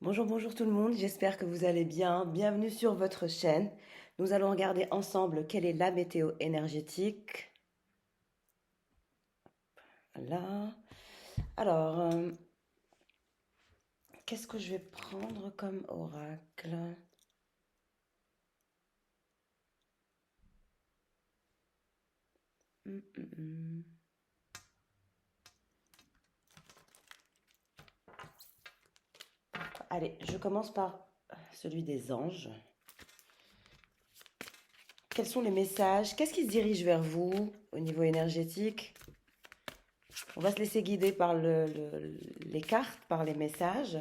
Bonjour, bonjour tout le monde, j'espère que vous allez bien. Bienvenue sur votre chaîne. Nous allons regarder ensemble quelle est la météo énergétique. Là. Alors, qu'est-ce que je vais prendre comme oracle? Hum, hum, hum. Allez, je commence par celui des anges. Quels sont les messages? Qu'est-ce qui se dirige vers vous au niveau énergétique? On va se laisser guider par les cartes, par les messages.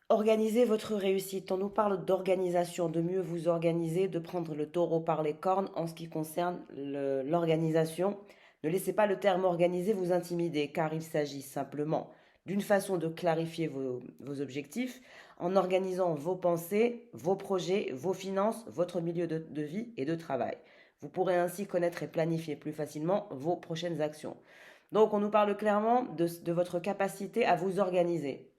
Organisez votre réussite. On nous parle d'organisation, de mieux vous organiser, de prendre le taureau par les cornes en ce qui concerne l'organisation. Ne laissez pas le terme organisé vous intimider, car il s'agit simplement d'une façon de clarifier vos objectifs en organisant vos pensées, vos projets, vos finances, votre milieu de vie et de travail. Vous pourrez ainsi connaître et planifier plus facilement vos prochaines actions. Donc on nous parle clairement de votre capacité à vous organiser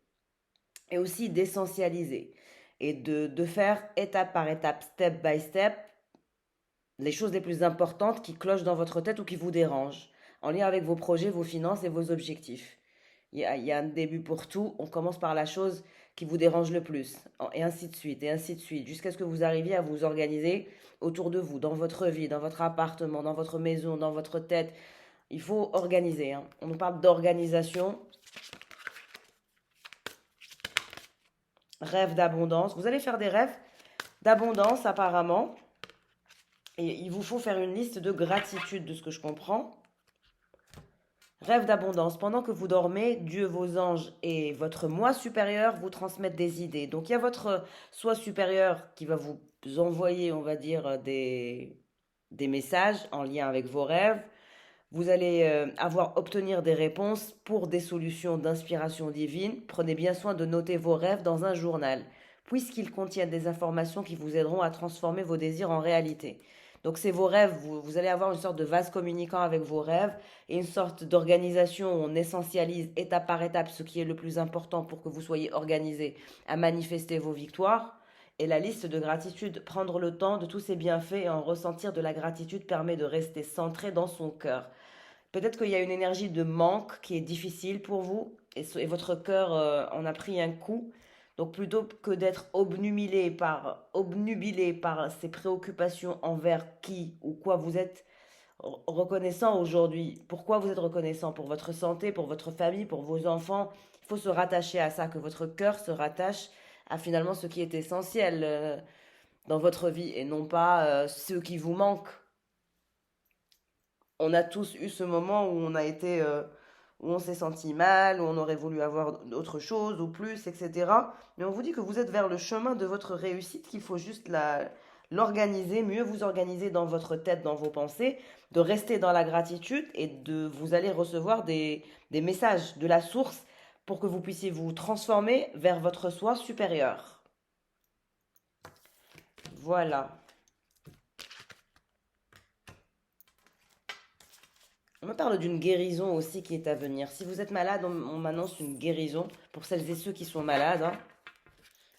et aussi d'essentialiser et de faire étape par étape, step by step, les choses les plus importantes qui clochent dans votre tête ou qui vous dérangent, en lien avec vos projets, vos finances et vos objectifs. Il y a un début pour tout, on commence par la chose qui vous dérange le plus, et ainsi de suite, jusqu'à ce que vous arriviez à vous organiser autour de vous, dans votre vie, dans votre appartement, dans votre maison, dans votre tête. Il faut organiser, hein. On nous parle d'organisation, rêve d'abondance. Vous allez faire des rêves d'abondance apparemment. Et il vous faut faire une liste de gratitude de ce que je comprends. Rêve d'abondance. Pendant que vous dormez, Dieu, vos anges et votre moi supérieur vous transmettent des idées. Donc il y a votre soi supérieur qui va vous envoyer, on va dire, des messages en lien avec vos rêves. Vous allez obtenir des réponses pour des solutions d'inspiration divine. Prenez bien soin de noter vos rêves dans un journal, puisqu'ils contiennent des informations qui vous aideront à transformer vos désirs en réalité. Donc c'est vos rêves, vous allez avoir une sorte de vase communicant avec vos rêves et une sorte d'organisation où on essentialise étape par étape ce qui est le plus important pour que vous soyez organisé à manifester vos victoires. Et la liste de gratitude, prendre le temps de tous ces bienfaits et en ressentir de la gratitude permet de rester centré dans son cœur. Peut-être qu'il y a une énergie de manque qui est difficile pour vous et votre cœur en a pris un coup. Donc plutôt que d'être obnubilé par ces préoccupations envers qui ou quoi vous êtes reconnaissant aujourd'hui. Pourquoi vous êtes reconnaissant? Pour votre santé, pour votre famille, pour vos enfants. Il faut se rattacher à ça, que votre cœur se rattache à finalement ce qui est essentiel dans votre vie et non pas ce qui vous manque. On a tous eu ce moment où où on s'est senti mal, où on aurait voulu avoir autre chose ou plus, etc. Mais on vous dit que vous êtes vers le chemin de votre réussite, qu'il faut juste l'organiser, mieux vous organiser dans votre tête, dans vos pensées, de rester dans la gratitude et vous allez recevoir des messages de la source pour que vous puissiez vous transformer vers votre soi supérieur. Voilà. On me parle d'une guérison aussi qui est à venir. Si vous êtes malade, on m'annonce une guérison pour celles et ceux qui sont malades, hein.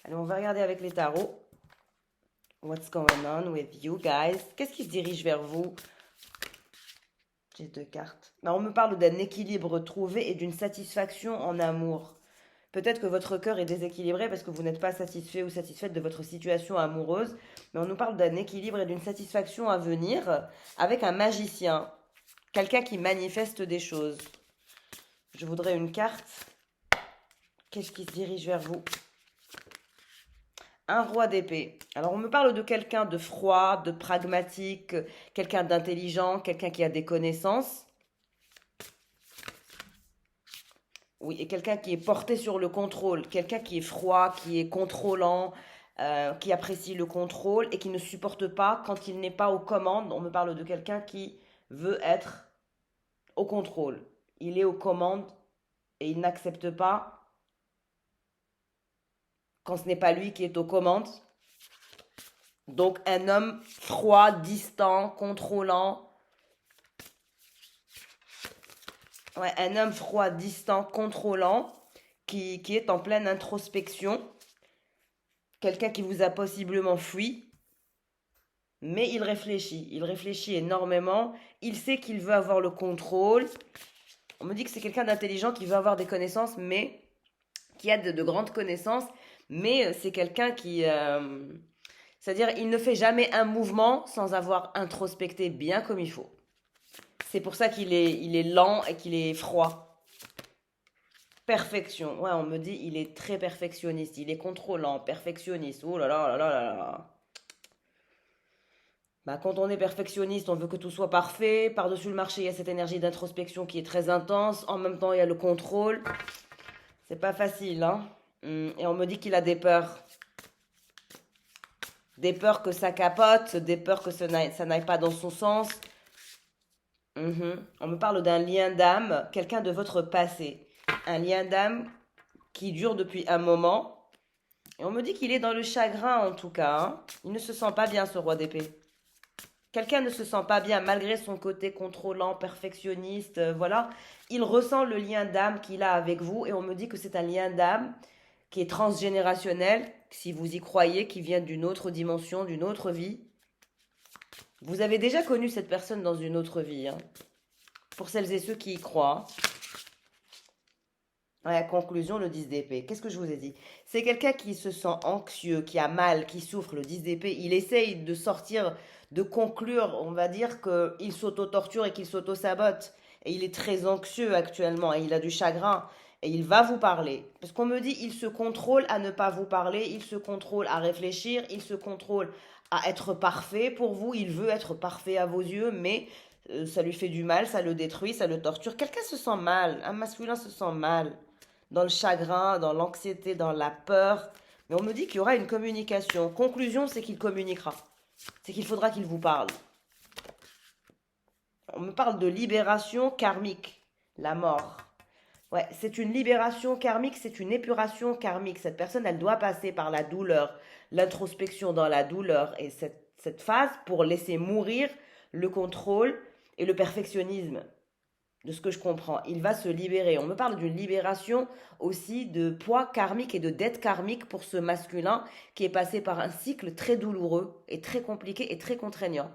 Allez, on va regarder avec les tarots. What's going on with you guys? Qu'est-ce qui se dirige vers vous? J'ai deux cartes. Ben, on me parle d'un équilibre trouvé et d'une satisfaction en amour. Peut-être que votre cœur est déséquilibré parce que vous n'êtes pas satisfait ou satisfaite de votre situation amoureuse, mais on nous parle d'un équilibre et d'une satisfaction à venir avec un magicien, quelqu'un qui manifeste des choses. Je voudrais une carte. Qu'est-ce qui se dirige vers vous? Un roi d'épée. Alors on me parle de quelqu'un de froid, de pragmatique, quelqu'un d'intelligent, quelqu'un qui a des connaissances. Oui, et quelqu'un qui est porté sur le contrôle, quelqu'un qui est froid, qui est contrôlant, qui apprécie le contrôle et qui ne supporte pas quand il n'est pas aux commandes. On me parle de quelqu'un qui veut être au contrôle. Il est aux commandes et il n'accepte pas quand ce n'est pas lui qui est aux commandes. Donc un homme froid, distant, contrôlant. Ouais, un homme froid, distant, contrôlant, qui est en pleine introspection, quelqu'un qui vous a possiblement fui, mais il réfléchit énormément, il sait qu'il veut avoir le contrôle. On me dit que c'est quelqu'un d'intelligent qui veut avoir des connaissances, mais qui a de grandes connaissances, mais c'est quelqu'un qui... c'est-à-dire, il ne fait jamais un mouvement sans avoir introspecté bien comme il faut. C'est pour ça il est lent et qu'il est froid. Perfection. Ouais, on me dit il est très perfectionniste, il est contrôlant, perfectionniste. Oh là là là là là là. Bah, quand on est perfectionniste, on veut que tout soit parfait. Par-dessus le marché, il y a cette énergie d'introspection qui est très intense. En même temps, il y a le contrôle. C'est pas facile, hein. Et on me dit qu'il a des peurs. Des peurs que ça capote, des peurs que ça n'aille pas dans son sens. On me parle d'un lien d'âme, quelqu'un de votre passé. Un lien d'âme qui dure depuis un moment. Et on me dit qu'il est dans le chagrin en tout cas, hein. Il ne se sent pas bien, ce roi d'épée. Quelqu'un ne se sent pas bien malgré son côté contrôlant, perfectionniste, voilà. Il ressent le lien d'âme qu'il a avec vous et on me dit que c'est un lien d'âme qui est transgénérationnel, si vous y croyez, qui vient d'une autre dimension, d'une autre vie. Vous avez déjà connu cette personne dans une autre vie, hein, pour celles et ceux qui y croient. À la conclusion, le 10 d'épée. Qu'est-ce que je vous ai dit? C'est quelqu'un qui se sent anxieux, qui a mal, qui souffre, le 10 d'épée. Il essaye de sortir, de conclure, on va dire qu'il s'auto-torture et qu'il s'auto-sabote. Et il est très anxieux actuellement et il a du chagrin. Et il va vous parler. Parce qu'on me dit, il se contrôle à ne pas vous parler, il se contrôle à réfléchir, il se contrôle à être parfait pour vous. Il veut être parfait à vos yeux, mais ça lui fait du mal, ça le détruit, ça le torture. Quelqu'un se sent mal, un masculin se sent mal dans le chagrin, dans l'anxiété, dans la peur. Mais on me dit qu'il y aura une communication. Conclusion, c'est qu'il communiquera. C'est qu'il faudra qu'il vous parle. On me parle de libération karmique, la mort. Ouais, c'est une libération karmique, c'est une épuration karmique. Cette personne, elle doit passer par la douleur, l'introspection dans la douleur et cette phase pour laisser mourir le contrôle et le perfectionnisme. De ce que je comprends, il va se libérer. On me parle d'une libération aussi de poids karmique et de dette karmique pour ce masculin qui est passé par un cycle très douloureux et très compliqué et très contraignant.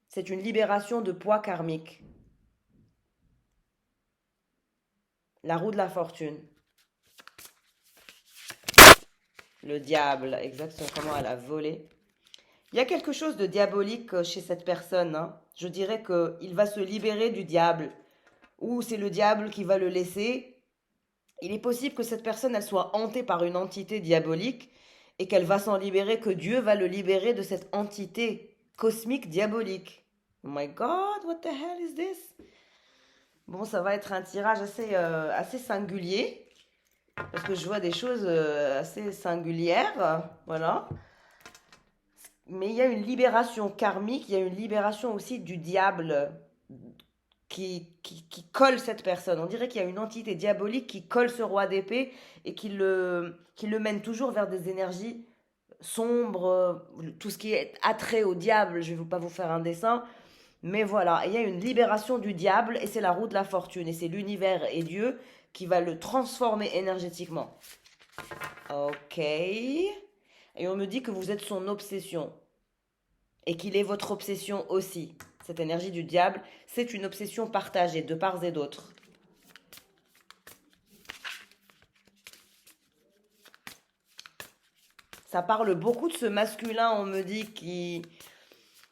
C'est une libération de poids karmique. La roue de la fortune. Le diable, exactement comment elle a volé. Il y a quelque chose de diabolique chez cette personne, hein. Je dirais qu'il va se libérer du diable. Ou c'est le diable qui va le laisser. Il est possible que cette personne, elle soit hantée par une entité diabolique et qu'elle va s'en libérer, que Dieu va le libérer de cette entité cosmique diabolique. Oh my God, what the hell is this? Bon, ça va être un tirage assez singulier, parce que je vois des choses assez singulières, voilà. Mais il y a une libération karmique, il y a une libération aussi du diable qui colle cette personne. On dirait qu'il y a une entité diabolique qui colle ce roi d'épée et qui le mène toujours vers des énergies sombres, tout ce qui est attrait au diable. Je ne vais pas vous faire un dessin, mais voilà, il y a une libération du diable et c'est la roue de la fortune et c'est l'univers et Dieu qui va le transformer énergétiquement. Ok. Et on me dit que vous êtes son obsession et qu'il est votre obsession aussi. Cette énergie du diable, c'est une obsession partagée de part et d'autre. Ça parle beaucoup de ce masculin, on me dit, qui...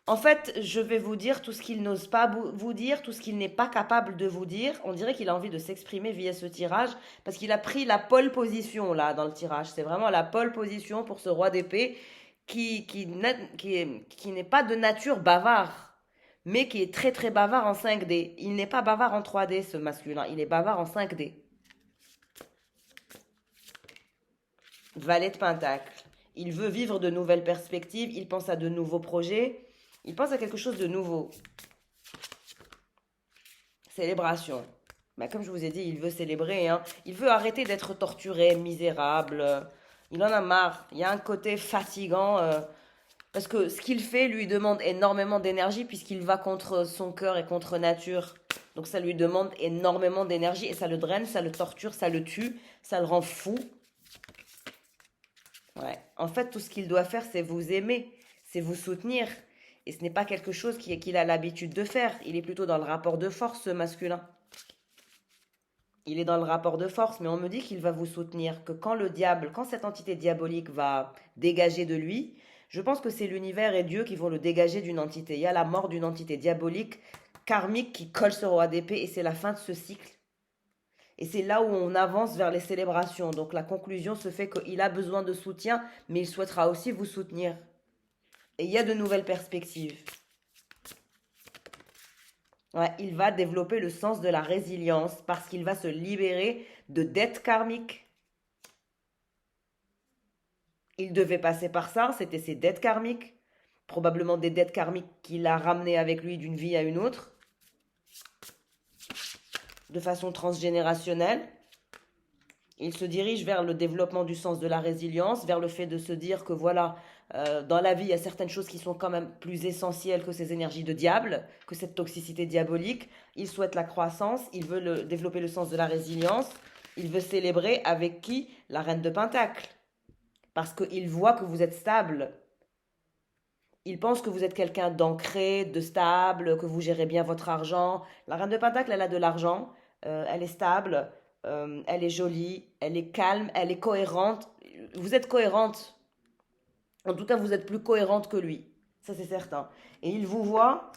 En fait, je vais vous dire tout ce qu'il n'ose pas vous dire, tout ce qu'il n'est pas capable de vous dire. On dirait qu'il a envie de s'exprimer via ce tirage parce qu'il a pris la pole position là dans le tirage. C'est vraiment la pole position pour ce roi d'épée qui n'est pas de nature bavard, mais qui est très très bavard en 5D. Il n'est pas bavard en 3D, ce masculin, il est bavard en 5D. Valet de Pentacle. Il veut vivre de nouvelles perspectives, il pense à de nouveaux projets, il pense à quelque chose de nouveau. Célébration. Bah, comme je vous ai dit, il veut célébrer, hein. Il veut arrêter d'être torturé, misérable. Il en a marre. Il y a un côté fatigant Parce que ce qu'il fait lui demande énormément d'énergie puisqu'il va contre son cœur et contre nature. Donc ça lui demande énormément d'énergie et ça le draine, ça le torture, ça le tue, ça le rend fou. Ouais. En fait, tout ce qu'il doit faire, c'est vous aimer, c'est vous soutenir. Et ce n'est pas quelque chose qu'il a l'habitude de faire. Il est plutôt dans le rapport de force, ce masculin. Il est dans le rapport de force, mais on me dit qu'il va vous soutenir, que quand le diable, quand cette entité diabolique va dégager de lui, je pense que c'est l'univers et Dieu qui vont le dégager d'une entité. Il y a la mort d'une entité diabolique, karmique, qui colle ce roi d'épée, et c'est la fin de ce cycle. Et c'est là où on avance vers les célébrations. Donc la conclusion se fait qu'il a besoin de soutien, mais il souhaitera aussi vous soutenir. Et il y a de nouvelles perspectives. Ouais, il va développer le sens de la résilience parce qu'il va se libérer de dettes karmiques. Il devait passer par ça, c'était ses dettes karmiques. Probablement des dettes karmiques qu'il a ramenées avec lui d'une vie à une autre, de façon transgénérationnelle. Il se dirige vers le développement du sens de la résilience, vers le fait de se dire que voilà, dans la vie, il y a certaines choses qui sont quand même plus essentielles que ces énergies de diable, que cette toxicité diabolique. Il souhaite la croissance, il veut développer le sens de la résilience, il veut célébrer avec qui? La reine de Pentacle. Parce qu'il voit que vous êtes stable. Il pense que vous êtes quelqu'un d'ancré, de stable, que vous gérez bien votre argent. La reine de Pentacle, elle a de l'argent, elle est stable, elle est jolie, elle est calme, elle est cohérente. Vous êtes cohérente. En tout cas, vous êtes plus cohérente que lui. Ça, c'est certain. Et il vous voit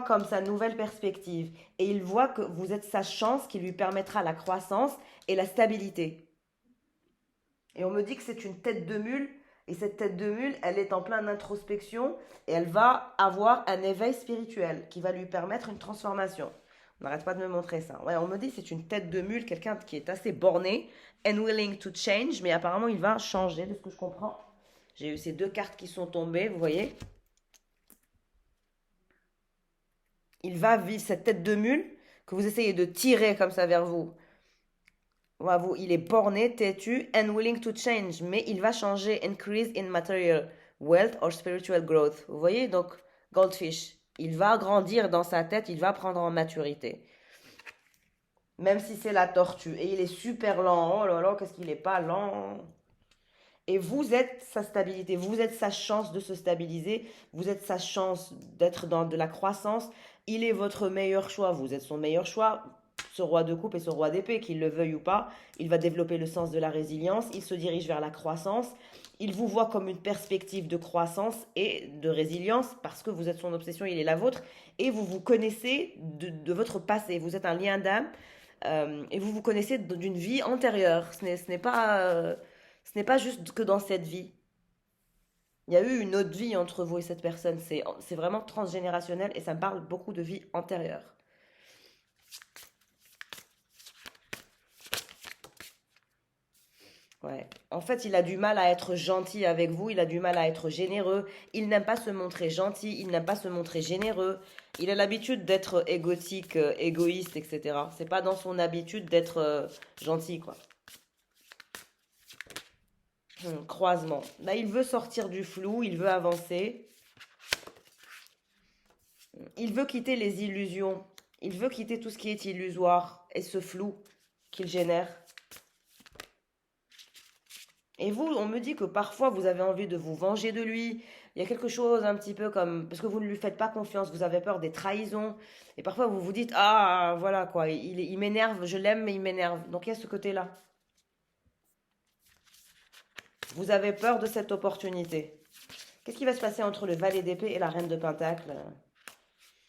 comme sa nouvelle perspective. Et il voit que vous êtes sa chance qui lui permettra la croissance et la stabilité. Et on me dit que c'est une tête de mule. Et cette tête de mule, elle est en pleine introspection et elle va avoir un éveil spirituel qui va lui permettre une transformation. On n'arrête pas de me montrer ça. Ouais, on me dit que c'est une tête de mule, quelqu'un qui est assez borné and willing to change, mais apparemment il va changer de ce que je comprends. J'ai eu ces deux cartes qui sont tombées, vous voyez. Il va vivre cette tête de mule que vous essayez de tirer comme ça vers vous. Il est borné, têtu, and willing to change, mais il va changer, increase in material wealth or spiritual growth. Vous voyez, donc, Goldfish, il va grandir dans sa tête, il va prendre en maturité. Même si c'est la tortue, et il est super lent, oh là là, qu'est-ce qu'il est pas lent. Et vous êtes sa stabilité, vous êtes sa chance de se stabiliser, vous êtes sa chance d'être dans de la croissance. Il est votre meilleur choix, vous êtes son meilleur choix. Ce roi de coupe et ce roi d'épée, qu'il le veuille ou pas, il va développer le sens de la résilience, il se dirige vers la croissance, il vous voit comme une perspective de croissance et de résilience parce que vous êtes son obsession, il est la vôtre, et vous vous connaissez de votre passé, vous êtes un lien d'âme, et vous vous connaissez d'une vie antérieure, ce n'est pas juste que dans cette vie. Il y a eu une autre vie entre vous et cette personne, c'est vraiment transgénérationnel et ça me parle beaucoup de vie antérieure. Ouais. En fait, il a du mal à être gentil avec vous, il a du mal à être généreux, il n'aime pas se montrer gentil, il n'aime pas se montrer généreux, il a l'habitude d'être égotique, égoïste, etc. C'est pas dans son habitude d'être gentil, quoi. Croisement. Là, il veut sortir du flou, il veut avancer, il veut quitter les illusions, il veut quitter tout ce qui est illusoire et ce flou qu'il génère. Et vous, on me dit que parfois vous avez envie de vous venger de lui. Il y a quelque chose un petit peu comme... Parce que vous ne lui faites pas confiance, vous avez peur des trahisons. Et parfois vous vous dites, ah, voilà quoi, il m'énerve, je l'aime mais il m'énerve. Donc il y a ce côté-là. Vous avez peur de cette opportunité. Qu'est-ce qui va se passer entre le valet d'épée et la reine de pentacle?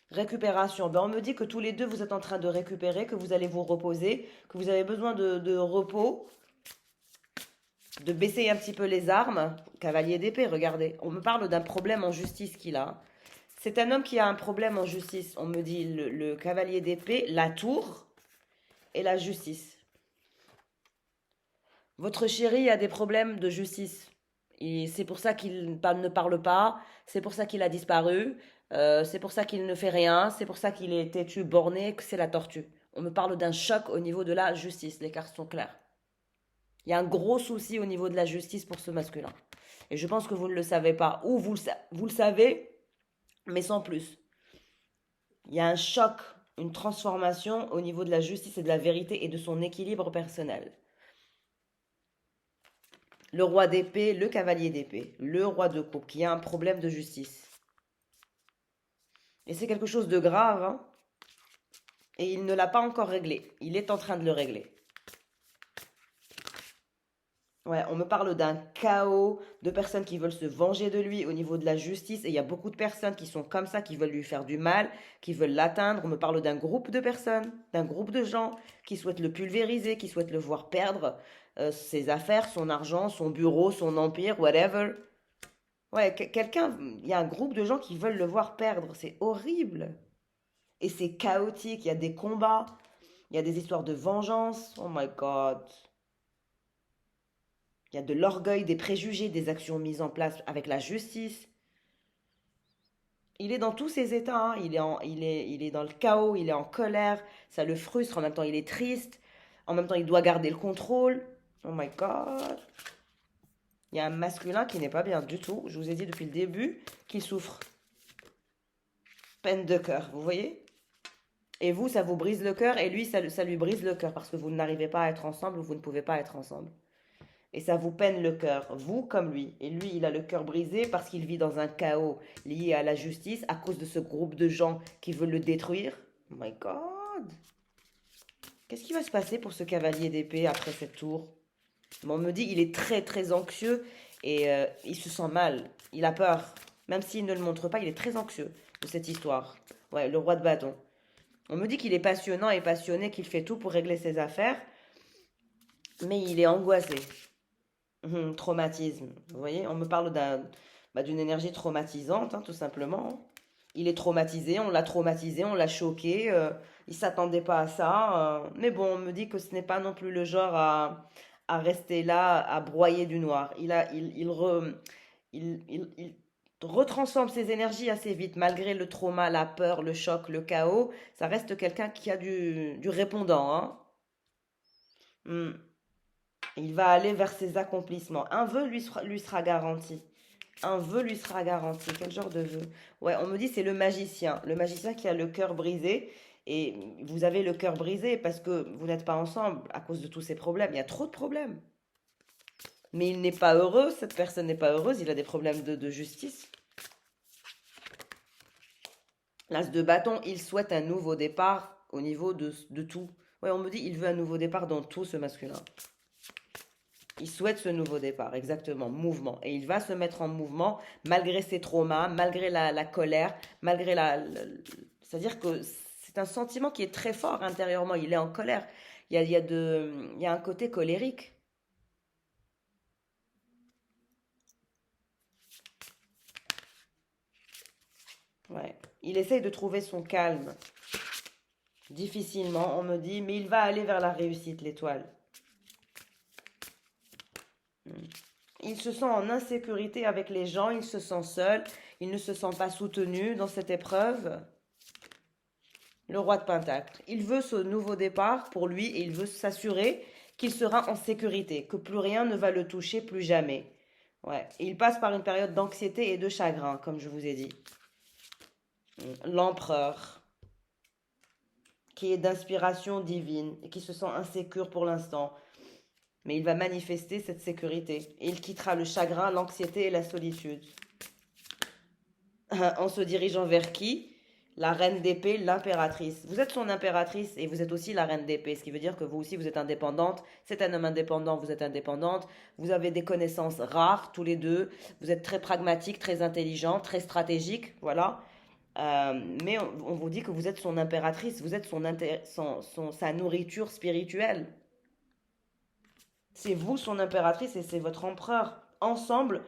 Récupération. Ben, on me dit que tous les deux vous êtes en train de récupérer, que vous allez vous reposer, que vous avez besoin de repos, de baisser un petit peu les armes. Cavalier d'épée, regardez. On me parle d'un problème en justice qu'il a. C'est un homme qui a un problème en justice. On me dit le cavalier d'épée, la tour et la justice. Votre chéri a des problèmes de justice. Et c'est pour ça qu'il ne parle pas. C'est pour ça qu'il a disparu. C'est pour ça qu'il ne fait rien. C'est pour ça qu'il est têtu, borné, que c'est la tortue. On me parle d'un choc au niveau de la justice. Les cartes sont claires. Il y a un gros souci au niveau de la justice pour ce masculin. Et je pense que vous ne le savez pas. Ou vous le savez, mais sans plus. Il y a un choc, une transformation au niveau de la justice et de la vérité et de son équilibre personnel. Le roi d'épée, le cavalier d'épée, le roi de coupe, qui a un problème de justice. Et c'est quelque chose de grave, hein, et il ne l'a pas encore réglé. Il est en train de le régler. Ouais, on me parle d'un chaos de personnes qui veulent se venger de lui au niveau de la justice. Et il y a beaucoup de personnes qui sont comme ça, qui veulent lui faire du mal, qui veulent l'atteindre. On me parle d'un groupe de personnes, d'un groupe de gens qui souhaitent le pulvériser, qui souhaitent le voir perdre ses affaires, son argent, son bureau, son empire, whatever. Ouais, quelqu'un, il y a un groupe de gens qui veulent le voir perdre. C'est horrible. Et c'est chaotique. Il y a des combats, il y a des histoires de vengeance. Oh my God. Il y a de l'orgueil, des préjugés, des actions mises en place avec la justice. Il est dans tous ses états, hein. Il est dans le chaos, il est en colère, ça le frustre, en même temps il est triste, en même temps il doit garder le contrôle. Oh my God. Il y a un masculin qui n'est pas bien du tout. Je vous ai dit depuis le début qu'il souffre. Peine de cœur, vous voyez? Et vous, ça vous brise le cœur, et lui, ça lui brise le cœur parce que vous n'arrivez pas à être ensemble ou vous ne pouvez pas être ensemble. Et ça vous peine le cœur, vous comme lui. Et lui, il a le cœur brisé parce qu'il vit dans un chaos lié à la justice à cause de ce groupe de gens qui veulent le détruire. Oh my God! Qu'est-ce qui va se passer pour ce cavalier d'épée après cette tour? On me dit il est très très anxieux et il se sent mal. Il a peur. Même s'il ne le montre pas, il est très anxieux de cette histoire. Ouais, le roi de bâton. On me dit qu'il est passionnant et passionné, qu'il fait tout pour régler ses affaires, mais il est angoissé. Traumatisme. Vous voyez, on me parle d'une énergie traumatisante, hein, tout simplement. Il est traumatisé, on l'a choqué. Il s'attendait pas à ça. Mais bon, on me dit que ce n'est pas non plus le genre à rester là, à broyer du noir. Il retransforme ses énergies assez vite, malgré le trauma, la peur, le choc, le chaos. Ça reste quelqu'un qui a du répondant, hein. Hmm. Il va aller vers ses accomplissements. Un vœu lui sera garanti. Un vœu lui sera garanti. Quel genre de vœu? Ouais, on me dit c'est le magicien. Le magicien qui a le cœur brisé. Et vous avez le cœur brisé parce que vous n'êtes pas ensemble à cause de tous ces problèmes. Il y a trop de problèmes. Mais il n'est pas heureux, cette personne n'est pas heureuse, il a des problèmes de justice. L'as de bâton, il souhaite un nouveau départ au niveau de tout. Ouais, on me dit il veut un nouveau départ dans tout, ce masculin. Il souhaite ce nouveau départ, exactement, mouvement. Et il va se mettre en mouvement malgré ses traumas, malgré la colère, malgré c'est-à-dire que c'est un sentiment qui est très fort intérieurement. Il est en colère. Il y a un côté colérique. Ouais. Il essaye de trouver son calme. Difficilement, on me dit, mais il va aller vers la réussite, l'étoile. Il se sent en insécurité avec les gens, il se sent seul, il ne se sent pas soutenu dans cette épreuve. Le roi de Pentacle. Il veut ce nouveau départ pour lui et il veut s'assurer qu'il sera en sécurité, que plus rien ne va le toucher, plus jamais. Ouais. Et il passe par une période d'anxiété et de chagrin, comme je vous ai dit. L'empereur, qui est d'inspiration divine et qui se sent insécure pour l'instant. Mais il va manifester cette sécurité. Et il quittera le chagrin, l'anxiété et la solitude. En se dirigeant vers qui? La reine d'épée, l'impératrice. Vous êtes son impératrice et vous êtes aussi la reine d'épée, ce qui veut dire que vous aussi vous êtes indépendante. C'est un homme indépendant, vous êtes indépendante. Vous avez des connaissances rares tous les deux. Vous êtes très pragmatique, très intelligent, très stratégique, voilà. Mais on vous dit que vous êtes son impératrice, vous êtes sa nourriture spirituelle. C'est vous son impératrice et c'est votre empereur. Ensemble,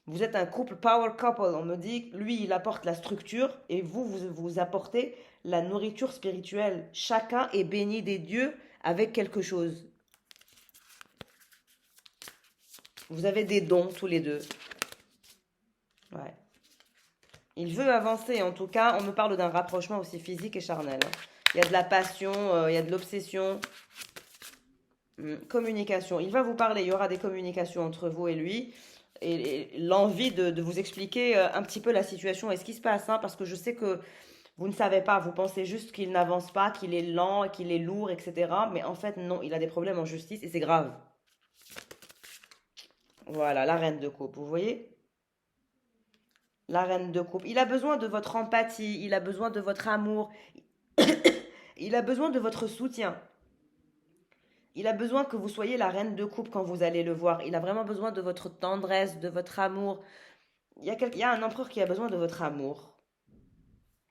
vous êtes un couple, power couple. On me dit, lui, il apporte la structure et vous apportez la nourriture spirituelle. Chacun est béni des dieux avec quelque chose. Vous avez des dons tous les deux. Ouais. Il veut avancer, en tout cas, on me parle d'un rapprochement aussi physique et charnel. Il y a de la passion, il y a de l'obsession. Communication. Il va vous parler, il y aura des communications entre vous et lui. et l'envie de vous expliquer un petit peu la situation et ce qui se passe, hein, parce que je sais que vous ne savez pas, vous pensez juste qu'il n'avance pas, qu'il est lent, qu'il est lourd, etc. Mais en fait, non, il a des problèmes en justice et c'est grave. Voilà, la reine de coupe, vous voyez? La reine de coupe. Il a besoin de votre empathie, il a besoin de votre amour, il a besoin de votre soutien. Il a besoin que vous soyez la reine de coupe quand vous allez le voir. Il a vraiment besoin de votre tendresse, de votre amour. Il y a un empereur qui a besoin de votre amour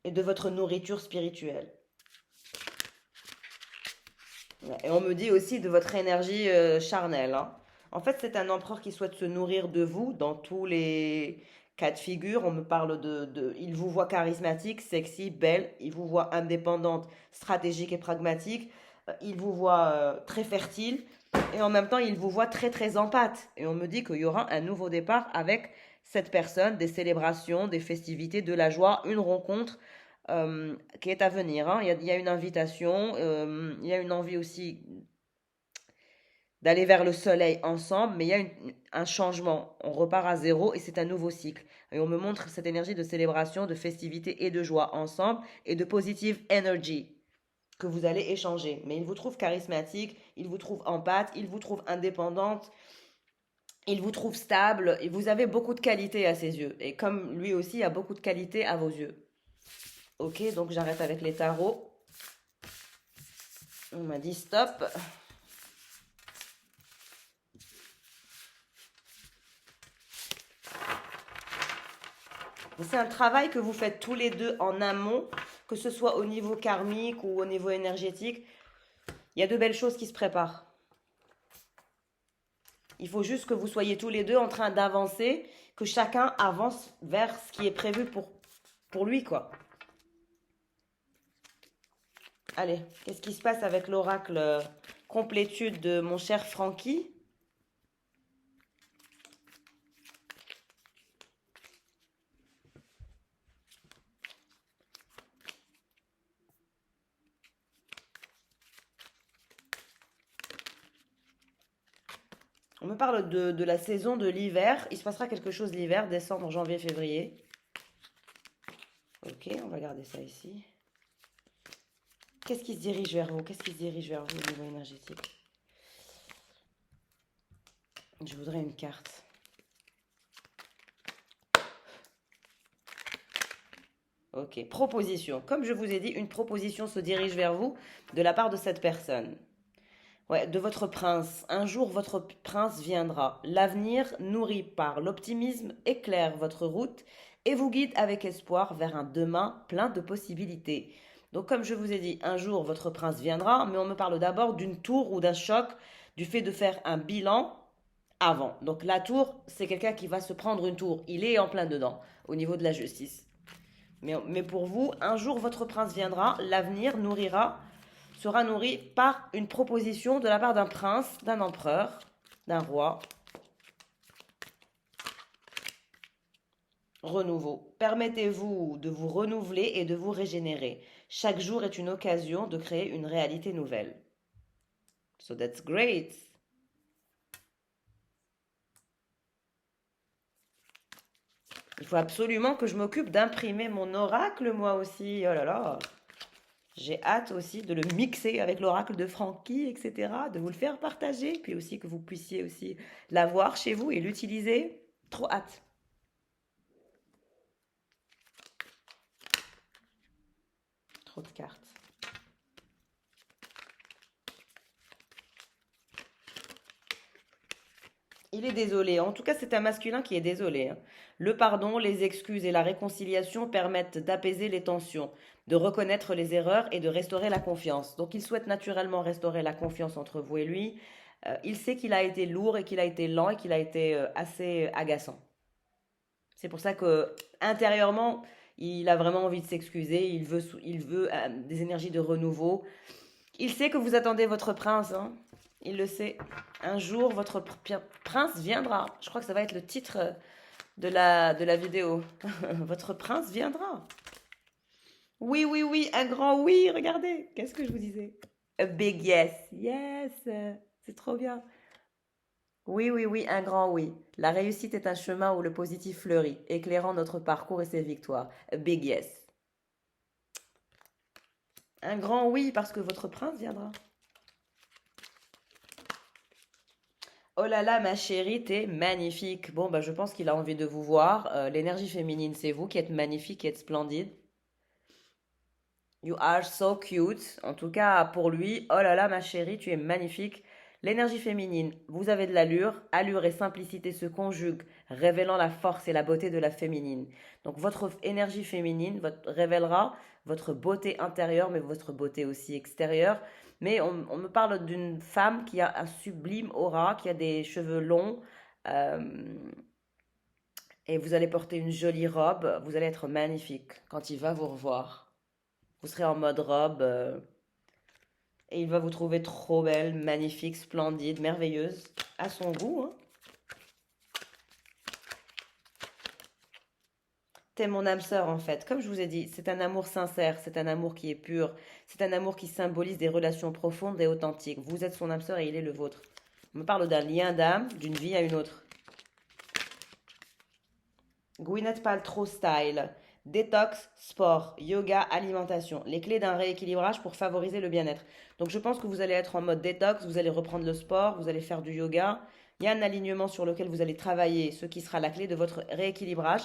et de votre nourriture spirituelle. Et on me dit aussi de votre énergie charnelle, hein. En fait, c'est un empereur qui souhaite se nourrir de vous dans tous les cas de figure. On me parle il vous voit charismatique, sexy, belle. Il vous voit indépendante, stratégique et pragmatique. Il vous voit très fertile. Et en même temps, il vous voit très, très empathe. Et on me dit qu'il y aura un nouveau départ avec cette personne, des célébrations, des festivités, de la joie, une rencontre qui est à venir, hein. Il y a une invitation, il y a une envie aussi d'aller vers le soleil ensemble, mais il y a un changement. On repart à zéro et c'est un nouveau cycle. Et on me montre cette énergie de célébration, de festivité et de joie ensemble et de positive energy que vous allez échanger. Mais il vous trouve charismatique, il vous trouve empathe, il vous trouve indépendante, il vous trouve stable et vous avez beaucoup de qualités à ses yeux. Et comme lui aussi a beaucoup de qualités à vos yeux. Ok, donc j'arrête avec les tarots. On m'a dit stop. C'est un travail que vous faites tous les deux en amont, que ce soit au niveau karmique ou au niveau énergétique. Il y a de belles choses qui se préparent. Il faut juste que vous soyez tous les deux en train d'avancer, que chacun avance vers ce qui est prévu pour lui, quoi. Allez, qu'est-ce qui se passe avec l'oracle complétude de mon cher Francky? On me parle de la saison de l'hiver. Il se passera quelque chose l'hiver, décembre, janvier, février. Ok, on va garder ça ici. Qu'est-ce qui se dirige vers vous? Qu'est-ce qui se dirige vers vous au niveau énergétique? Je voudrais une carte. Ok, proposition. Comme je vous ai dit, une proposition se dirige vers vous de la part de cette personne. Ouais, de votre prince. Un jour, votre prince viendra. L'avenir, nourri par l'optimisme, éclaire votre route et vous guide avec espoir vers un demain plein de possibilités. Donc, comme je vous ai dit, un jour, votre prince viendra, mais on me parle d'abord d'une tour ou d'un choc, du fait de faire un bilan avant. Donc, la tour, c'est quelqu'un qui va se prendre une tour. Il est en plein dedans, au niveau de la justice. Mais pour vous, un jour, votre prince viendra, l'avenir sera nourri par une proposition de la part d'un prince, d'un empereur, d'un roi. Renouveau. Permettez-vous de vous renouveler et de vous régénérer. Chaque jour est une occasion de créer une réalité nouvelle. So that's great. Il faut absolument que je m'occupe d'imprimer mon oracle, moi aussi. Oh là là. J'ai hâte aussi de le mixer avec l'oracle de Francky, etc., de vous le faire partager, puis aussi que vous puissiez aussi l'avoir chez vous et l'utiliser. Trop hâte. Trop de cartes. Il est désolé. En tout cas, c'est un masculin qui est désolé, hein. Le pardon, les excuses et la réconciliation permettent d'apaiser les tensions, de reconnaître les erreurs et de restaurer la confiance. Donc, il souhaite naturellement restaurer la confiance entre vous et lui. Il sait qu'il a été lourd et qu'il a été lent et qu'il a été assez agaçant. C'est pour ça que intérieurement, il a vraiment envie de s'excuser. Il veut des énergies de renouveau. Il sait que vous attendez votre prince, hein. Il le sait. Un jour, votre prince viendra. Je crois que ça va être le titre de la vidéo. Votre prince viendra. Oui, oui, oui, un grand oui. Regardez. Qu'est-ce que je vous disais? A big yes. Yes. C'est trop bien. Oui, oui, oui, un grand oui. La réussite est un chemin où le positif fleurit, éclairant notre parcours et ses victoires. A big yes. Un grand oui parce que votre prince viendra. Oh là là, ma chérie, t'es magnifique. Bon, bah, je pense qu'il a envie de vous voir. L'énergie féminine, c'est vous qui êtes magnifique, qui êtes splendide. You are so cute. En tout cas, pour lui, oh là là, ma chérie, tu es magnifique. L'énergie féminine, vous avez de l'allure. Allure et simplicité se conjuguent, révélant la force et la beauté de la féminine. Donc, votre énergie féminine révélera votre beauté intérieure, mais votre beauté aussi extérieure. Mais on me parle d'une femme qui a un sublime aura, qui a des cheveux longs. euh, et vous allez porter une jolie robe. Vous allez être magnifique quand il va vous revoir. Vous serez en mode robe. Et il va vous trouver trop belle, magnifique, splendide, merveilleuse, à son goût, hein. T'es mon âme sœur en fait. Comme je vous ai dit, c'est un amour sincère, c'est un amour qui est pur, c'est un amour qui symbolise des relations profondes et authentiques. Vous êtes son âme sœur et il est le vôtre. On me parle d'un lien d'âme, d'une vie à une autre. Gwyneth Paltrow style. Détox, sport, yoga, alimentation. Les clés d'un rééquilibrage pour favoriser le bien-être. Donc je pense que vous allez être en mode détox, vous allez reprendre le sport, vous allez faire du yoga. Il y a un alignement sur lequel vous allez travailler, ce qui sera la clé de votre rééquilibrage,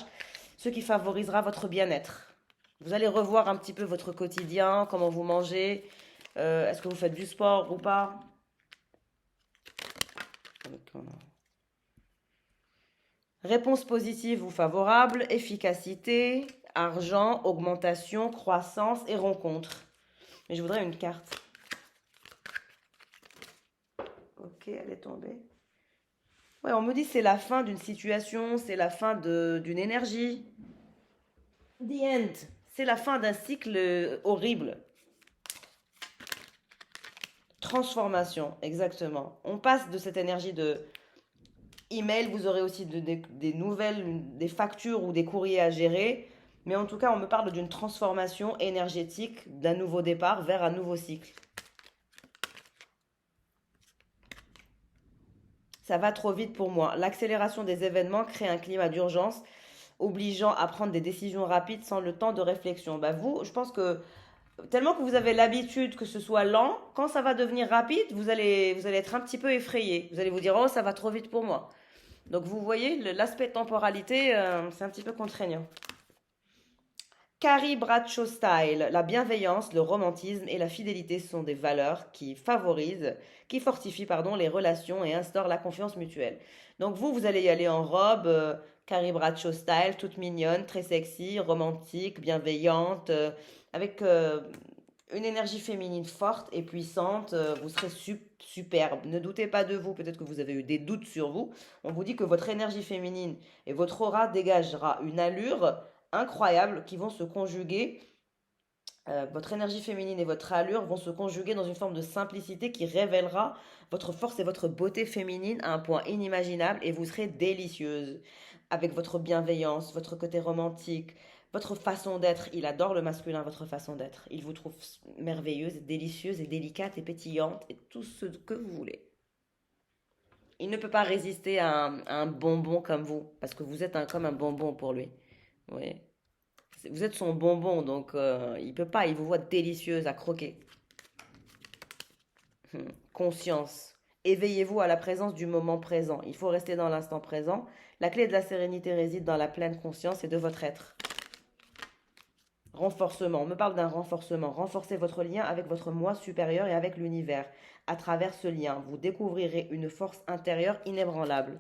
ce qui favorisera votre bien-être. Vous allez revoir un petit peu votre quotidien, comment vous mangez, est-ce que vous faites du sport ou pas. Réponse positive ou favorable, efficacité, argent, augmentation, croissance et rencontre. Mais je voudrais une carte. Ok, elle est tombée. Ouais, on me dit c'est la fin d'une situation, c'est la fin d'une énergie. The end. C'est la fin d'un cycle horrible. Transformation, exactement. On passe de cette énergie de email, vous aurez aussi des nouvelles, des factures ou des courriers à gérer. Mais en tout cas, on me parle d'une transformation énergétique, d'un nouveau départ vers un nouveau cycle. Ça va trop vite pour moi. L'accélération des événements crée un climat d'urgence, obligeant à prendre des décisions rapides sans le temps de réflexion. Bah vous, je pense que tellement que vous avez l'habitude que ce soit lent, quand ça va devenir rapide, vous allez être un petit peu effrayé. Vous allez vous dire, oh, ça va trop vite pour moi. Donc vous voyez, l'aspect temporalité, c'est un petit peu contraignant. Carrie Bradshaw style, la bienveillance, le romantisme et la fidélité sont des valeurs qui favorisent, qui fortifient pardon, les relations et instaurent la confiance mutuelle. Donc vous allez y aller en robe, Carrie Bradshaw style, toute mignonne, très sexy, romantique, bienveillante, avec une énergie féminine forte et puissante. Vous serez superbe. Ne doutez pas de vous. Peut-être que vous avez eu des doutes sur vous. On vous dit que votre énergie féminine et votre aura dégagera une allure incroyable qui vont se conjuguer. Votre énergie féminine et votre allure vont se conjuguer dans une forme de simplicité qui révélera votre force et votre beauté féminine à un point inimaginable et vous serez délicieuse avec votre bienveillance, votre côté romantique, votre façon d'être. Il adore le masculin, votre façon d'être. Il vous trouve merveilleuse, délicieuse et délicate et pétillante et tout ce que vous voulez. Il ne peut pas résister à un bonbon comme vous parce que vous êtes comme un bonbon pour lui. Oui. Vous êtes son bonbon, donc il peut pas, il vous voit délicieuse à croquer. Conscience. Éveillez-vous à la présence du moment présent. Il faut rester dans l'instant présent. La clé de la sérénité réside dans la pleine conscience et de votre être. Renforcement. On me parle d'un renforcement. Renforcez votre lien avec votre moi supérieur et avec l'univers. À travers ce lien, vous découvrirez une force intérieure inébranlable.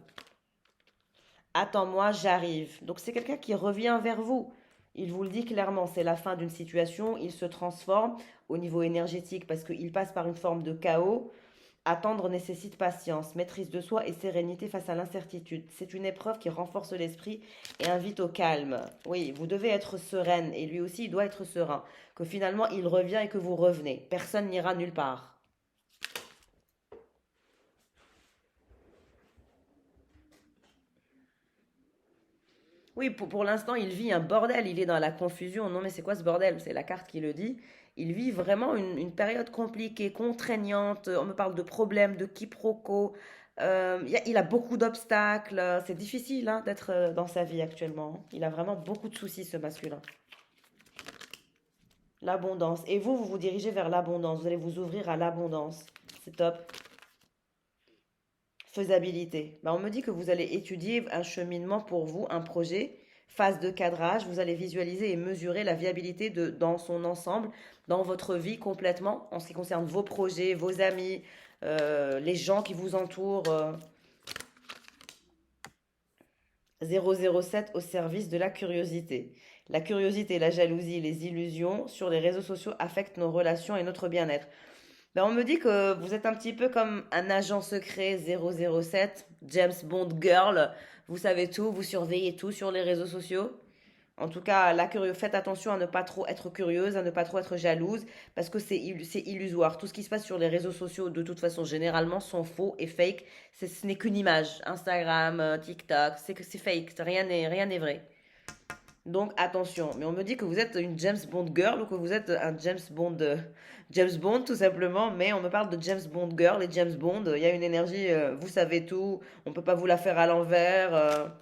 Attends-moi, j'arrive. Donc c'est quelqu'un qui revient vers vous. Il vous le dit clairement, c'est la fin d'une situation, il se transforme au niveau énergétique parce qu'il passe par une forme de chaos. Attendre nécessite patience, maîtrise de soi et sérénité face à l'incertitude. C'est une épreuve qui renforce l'esprit et invite au calme. Oui, vous devez être sereine et lui aussi il doit être serein. Que finalement il revient et que vous revenez. Personne n'ira nulle part. Oui, pour l'instant, il vit un bordel, il est dans la confusion. Non, mais c'est quoi ce bordel? C'est la carte qui le dit. Il vit vraiment une période compliquée, contraignante. On me parle de problèmes, de quiproquos. Il a beaucoup d'obstacles. C'est difficile hein, d'être dans sa vie actuellement. Il a vraiment beaucoup de soucis, ce masculin. L'abondance. Et vous, vous vous dirigez vers l'abondance. Vous allez vous ouvrir à l'abondance. C'est top. Faisabilité. On me dit que vous allez étudier un cheminement pour vous, un projet, phase de cadrage. Vous allez visualiser et mesurer la viabilité dans son ensemble, dans votre vie complètement, en ce qui concerne vos projets, vos amis, les gens qui vous entourent. 007 au service de la curiosité. La curiosité, la jalousie, les illusions sur les réseaux sociaux affectent nos relations et notre bien-être. On me dit que vous êtes un petit peu comme un agent secret 007, James Bond Girl. Vous savez tout, vous surveillez tout sur les réseaux sociaux. En tout cas, faites attention à ne pas trop être curieuse, à ne pas trop être jalouse, parce que c'est illusoire. Tout ce qui se passe sur les réseaux sociaux, de toute façon, généralement, sont faux et fake. Ce n'est qu'une image. Instagram, TikTok, c'est fake. Rien n'est vrai. Donc attention, mais on me dit que vous êtes une James Bond girl ou que vous êtes un James Bond tout simplement, mais on me parle de James Bond girl et James Bond, il y a une énergie, vous savez tout, on peut pas vous la faire à l'envers.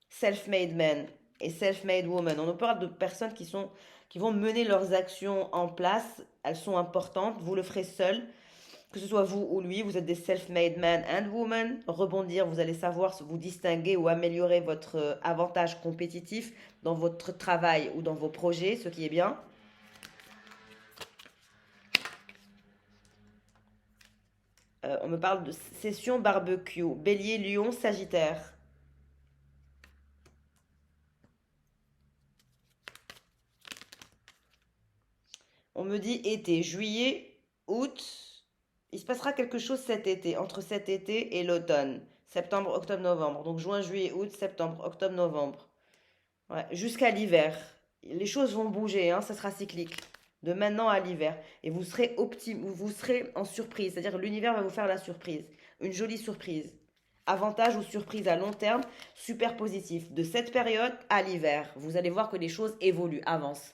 Self-made man et self-made woman. On nous parle de personnes qui vont mener leurs actions en place, elles sont importantes, vous le ferez seul. Que ce soit vous ou lui, vous êtes des self-made man and woman. Rebondir, vous allez savoir vous distinguer ou améliorer votre avantage compétitif dans votre travail ou dans vos projets, ce qui est bien. On me parle de session barbecue. Bélier, Lion, Sagittaire. On me dit été, juillet, août. Il se passera quelque chose cet été, entre cet été et l'automne. Septembre, octobre, novembre. Donc juin, juillet, août, septembre, octobre, novembre. Ouais, jusqu'à l'hiver. Les choses vont bouger, hein, ça sera cyclique. De maintenant à l'hiver. Et vous serez en surprise. C'est-à-dire que l'univers va vous faire la surprise. Une jolie surprise. Avantage ou surprise à long terme, super positif. De cette période à l'hiver. Vous allez voir que les choses évoluent, avancent.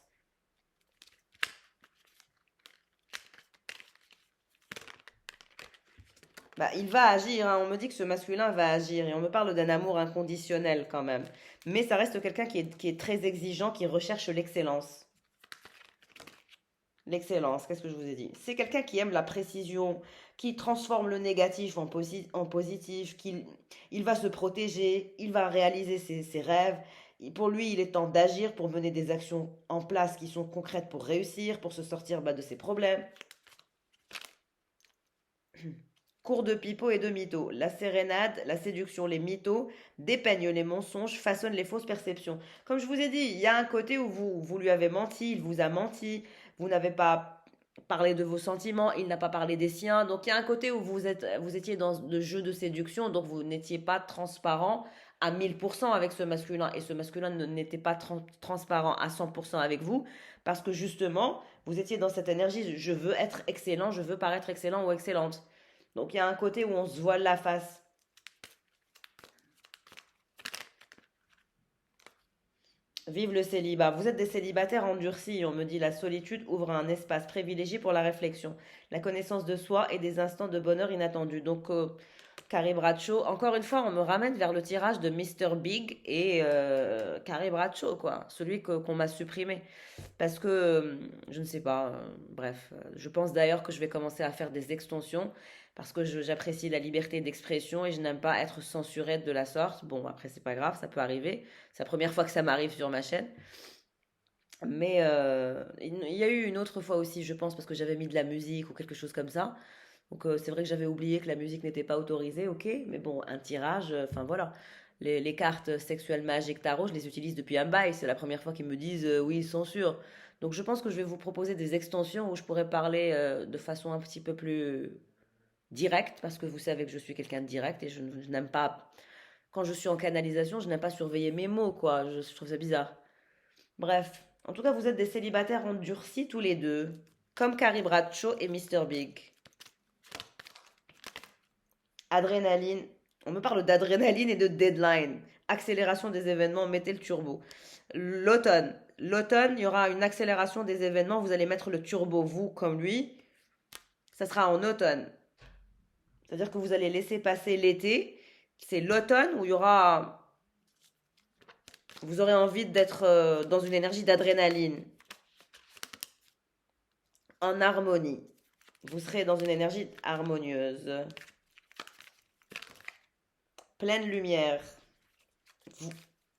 Il va agir, hein. On me dit que ce masculin va agir et on me parle d'un amour inconditionnel quand même. Mais ça reste quelqu'un qui est très exigeant, qui recherche l'excellence. L'excellence, qu'est-ce que je vous ai dit? C'est quelqu'un qui aime la précision, qui transforme le négatif en positif, il va se protéger, il va réaliser ses rêves. Pour lui, il est temps d'agir pour mener des actions en place qui sont concrètes pour réussir, pour se sortir de ses problèmes. Cours de pipeau et de mythos. La sérénade, la séduction, les mythos dépeignent les mensonges, façonnent les fausses perceptions. Comme je vous ai dit, il y a un côté où vous lui avez menti, il vous a menti, vous n'avez pas parlé de vos sentiments, il n'a pas parlé des siens. Donc il y a un côté où vous étiez dans le jeu de séduction, donc vous n'étiez pas transparent à 1000% avec ce masculin. Et ce masculin n'était pas transparent à 100% avec vous, parce que justement, vous étiez dans cette énergie, je veux être excellent, je veux paraître excellent ou excellente. Donc il y a un côté où on se voile la face. Vive le célibat. Vous êtes des célibataires endurcis. On me dit la solitude ouvre un espace privilégié pour la réflexion, la connaissance de soi et des instants de bonheur inattendus. Donc, Carrie Bradshaw, encore une fois, on me ramène vers le tirage de Mr. Big et Carrie Bradshaw, quoi. Celui qu'on m'a supprimé. Parce que, je ne sais pas, bref. Je pense d'ailleurs que je vais commencer à faire des extensions parce que j'apprécie la liberté d'expression et je n'aime pas être censurée de la sorte. Bon, après, c'est pas grave, ça peut arriver. C'est la première fois que ça m'arrive sur ma chaîne. Mais il y a eu une autre fois aussi, je pense, parce que j'avais mis de la musique ou quelque chose comme ça. Donc c'est vrai que j'avais oublié que la musique n'était pas autorisée, ok. Mais bon, un tirage, enfin voilà. Les cartes sexuelles magiques tarot, je les utilise depuis un bail. C'est la première fois qu'ils me disent oui, censure. Donc je pense que je vais vous proposer des extensions où je pourrais parler de façon un petit peu plus directe, parce que vous savez que je suis quelqu'un de direct et je n'aime pas, quand je suis en canalisation, je n'aime pas surveiller mes mots, quoi. Je trouve ça bizarre. Bref, en tout cas, vous êtes des célibataires endurcis tous les deux, comme Carrie Bradshaw et Mr. Big. Adrénaline. On me parle d'adrénaline et de deadline. Accélération des événements, mettez le turbo. L'automne. L'automne, il y aura une accélération des événements. Vous allez mettre le turbo, vous comme lui. Ça sera en automne. C'est-à-dire que vous allez laisser passer l'été. C'est l'automne où vous aurez envie d'être dans une énergie d'adrénaline, en harmonie. Vous serez dans une énergie harmonieuse, pleine lumière. Vous,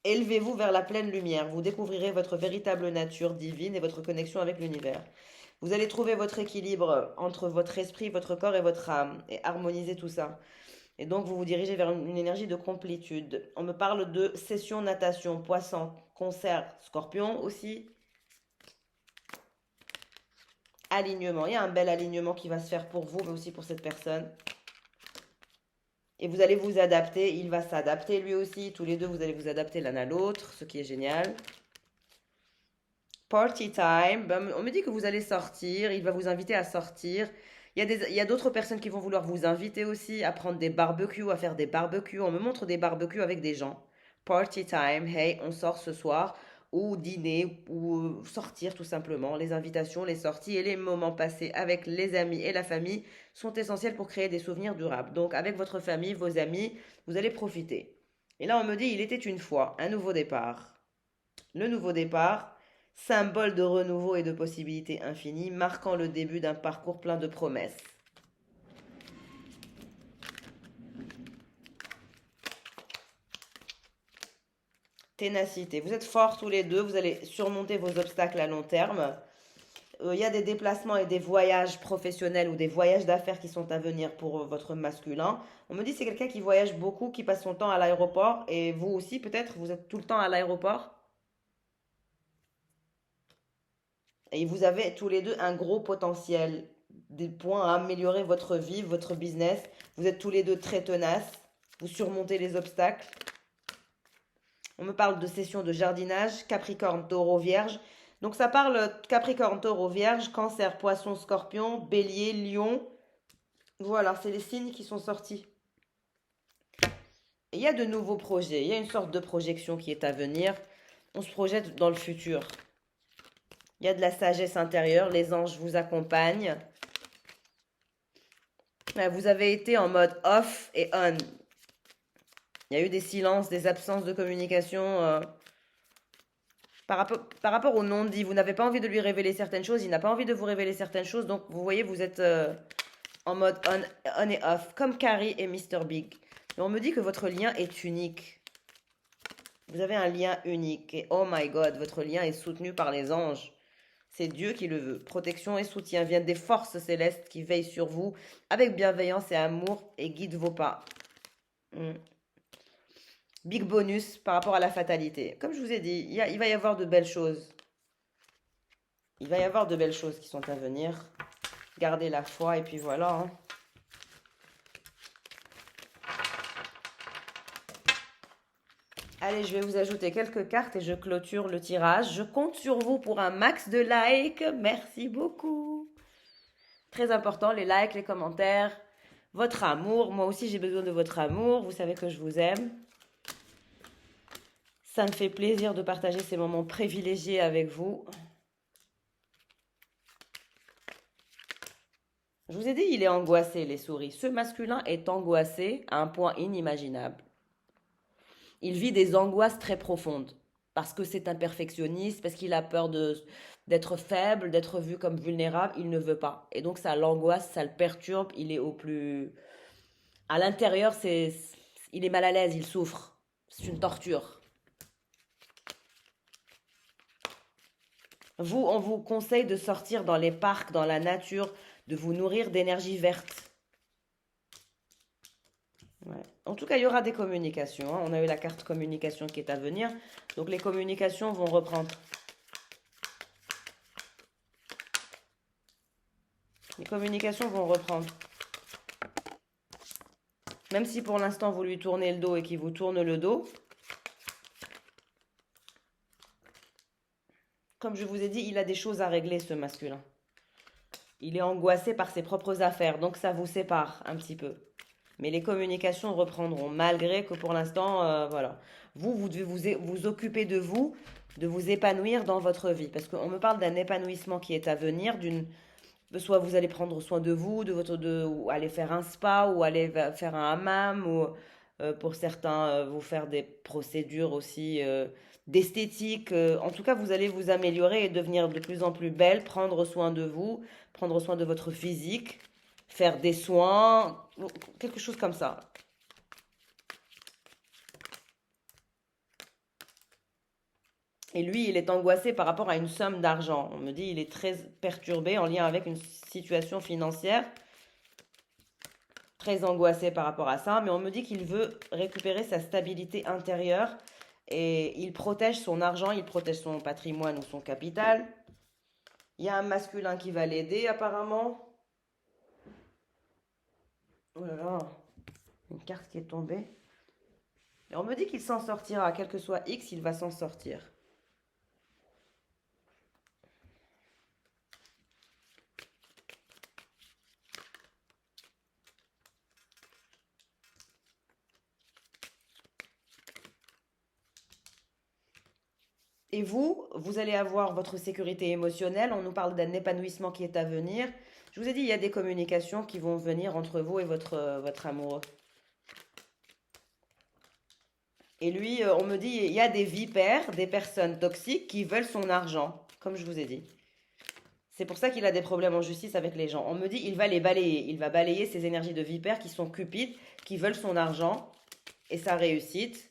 élevez-vous vers la pleine lumière. Vous découvrirez votre véritable nature divine et votre connexion avec l'univers. Vous allez trouver votre équilibre entre votre esprit, votre corps et votre âme et harmoniser tout ça. Et donc, vous vous dirigez vers une énergie de complétude. On me parle de session natation, poisson, concert, scorpion aussi. Alignement. Il y a un bel alignement qui va se faire pour vous, mais aussi pour cette personne. Et vous allez vous adapter. Il va s'adapter lui aussi. Tous les deux, vous allez vous adapter l'un à l'autre, ce qui est génial. Party time. Ben, on me dit que vous allez sortir. Il va vous inviter à sortir. Il y a d'autres personnes qui vont vouloir vous inviter aussi à prendre des barbecues, à faire des barbecues. On me montre des barbecues avec des gens. Party time. Hey, on sort ce soir. Ou dîner, ou sortir tout simplement. Les invitations, les sorties et les moments passés avec les amis et la famille sont essentiels pour créer des souvenirs durables. Donc avec votre famille, vos amis, vous allez profiter. Et là, on me dit, il était une fois un nouveau départ. Le nouveau départ, symbole de renouveau et de possibilités infinies, marquant le début d'un parcours plein de promesses. Ténacité. Vous êtes forts tous les deux, vous allez surmonter vos obstacles à long terme. Il y a des déplacements et des voyages professionnels ou des voyages d'affaires qui sont à venir pour votre masculin. On me dit que c'est quelqu'un qui voyage beaucoup, qui passe son temps à l'aéroport. Et vous aussi, peut-être, vous êtes tout le temps à l'aéroport. Et vous avez tous les deux un gros potentiel, des points à améliorer votre vie, votre business. Vous êtes tous les deux très tenaces. Vous surmontez les obstacles. On me parle de session de jardinage, Capricorne, Taureau, Vierge. Donc ça parle Capricorne, Taureau, Vierge, Cancer, Poisson, Scorpion, Bélier, Lion. Voilà, c'est les signes qui sont sortis. Et il y a de nouveaux projets, il y a une sorte de projection qui est à venir. On se projette dans le futur. Il y a de la sagesse intérieure, les anges vous accompagnent. Vous avez été en mode off et on. Il y a eu des silences, des absences de communication. Par rapport au non-dit, vous n'avez pas envie de lui révéler certaines choses, il n'a pas envie de vous révéler certaines choses, donc vous voyez, vous êtes en mode on et off, comme Carrie et Mr. Big. Et on me dit que votre lien est unique. Vous avez un lien unique, et oh my God, votre lien est soutenu par les anges. C'est Dieu qui le veut. Protection et soutien viennent des forces célestes qui veillent sur vous avec bienveillance et amour et guident vos pas. Big bonus par rapport à la fatalité. Comme je vous ai dit, il va y avoir de belles choses. Il va y avoir de belles choses qui sont à venir. Gardez la foi et puis voilà. Hein. Allez, je vais vous ajouter quelques cartes et je clôture le tirage. Je compte sur vous pour un max de likes. Merci beaucoup. Très important, les likes, les commentaires, votre amour. Moi aussi, j'ai besoin de votre amour. Vous savez que je vous aime. Ça me fait plaisir de partager ces moments privilégiés avec vous. Je vous ai dit, il est angoissé, les souris. Ce masculin est angoissé à un point inimaginable. Il vit des angoisses très profondes. Parce que c'est un perfectionniste, parce qu'il a peur d'être faible, d'être vu comme vulnérable, il ne veut pas. Et donc ça l'angoisse, ça le perturbe, il est au plus... À l'intérieur, il est mal à l'aise, il souffre. C'est une torture. Vous, on vous conseille de sortir dans les parcs, dans la nature, de vous nourrir d'énergie verte. Ouais. En tout cas, il y aura des communications. Hein. On a eu la carte communication qui est à venir. Donc, les communications vont reprendre. Les communications vont reprendre. Même si pour l'instant, vous lui tournez le dos et qu'il vous tourne le dos. Comme je vous ai dit, il a des choses à régler, ce masculin. Il est angoissé par ses propres affaires. Donc, ça vous sépare un petit peu. Mais les communications reprendront, malgré que pour l'instant, voilà. Vous devez vous occuper de vous épanouir dans votre vie. Parce qu'on me parle d'un épanouissement qui est à venir, Soit vous allez prendre soin de vous, ou aller faire un spa, ou aller faire un hammam, ou pour certains, vous faire des procédures aussi d'esthétique. En tout cas, vous allez vous améliorer et devenir de plus en plus belle, prendre soin de vous, prendre soin de votre physique, faire des soins, quelque chose comme ça. Et lui, il est angoissé par rapport à une somme d'argent. On me dit il est très perturbé en lien avec une situation financière, très angoissé par rapport à ça, mais on me dit qu'il veut récupérer sa stabilité intérieure et il protège son argent, il protège son patrimoine ou son capital. Il y a un masculin qui va l'aider apparemment. Oh là là, une carte qui est tombée. Et on me dit qu'il s'en sortira, quel que soit X, il va s'en sortir. Et vous, vous allez avoir votre sécurité émotionnelle. On nous parle d'un épanouissement qui est à venir. Je vous ai dit, il y a des communications qui vont venir entre vous et votre amoureux. Et lui, on me dit, il y a des vipères, des personnes toxiques qui veulent son argent, comme je vous ai dit. C'est pour ça qu'il a des problèmes en justice avec les gens. On me dit, il va les balayer. Il va balayer ces énergies de vipères qui sont cupides, qui veulent son argent et sa réussite.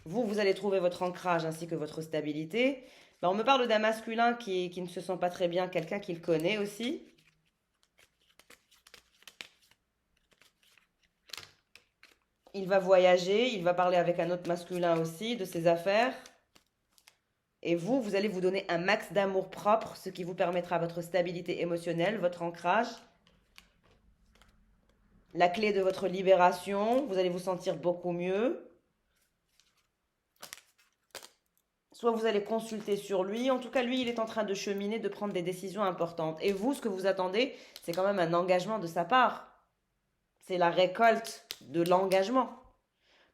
Vous, vous allez trouver votre ancrage ainsi que votre stabilité. Ben, on me parle d'un masculin qui ne se sent pas très bien, quelqu'un qu'il connaît aussi. Il va voyager, il va parler avec un autre masculin aussi de ses affaires. Et vous, vous allez vous donner un max d'amour propre, ce qui vous permettra votre stabilité émotionnelle, votre ancrage, la clé de votre libération. Vous allez vous sentir beaucoup mieux. Soit vous allez consulter sur lui. En tout cas, lui, il est en train de cheminer, de prendre des décisions importantes. Et vous, ce que vous attendez, c'est quand même un engagement de sa part. C'est la récolte de l'engagement.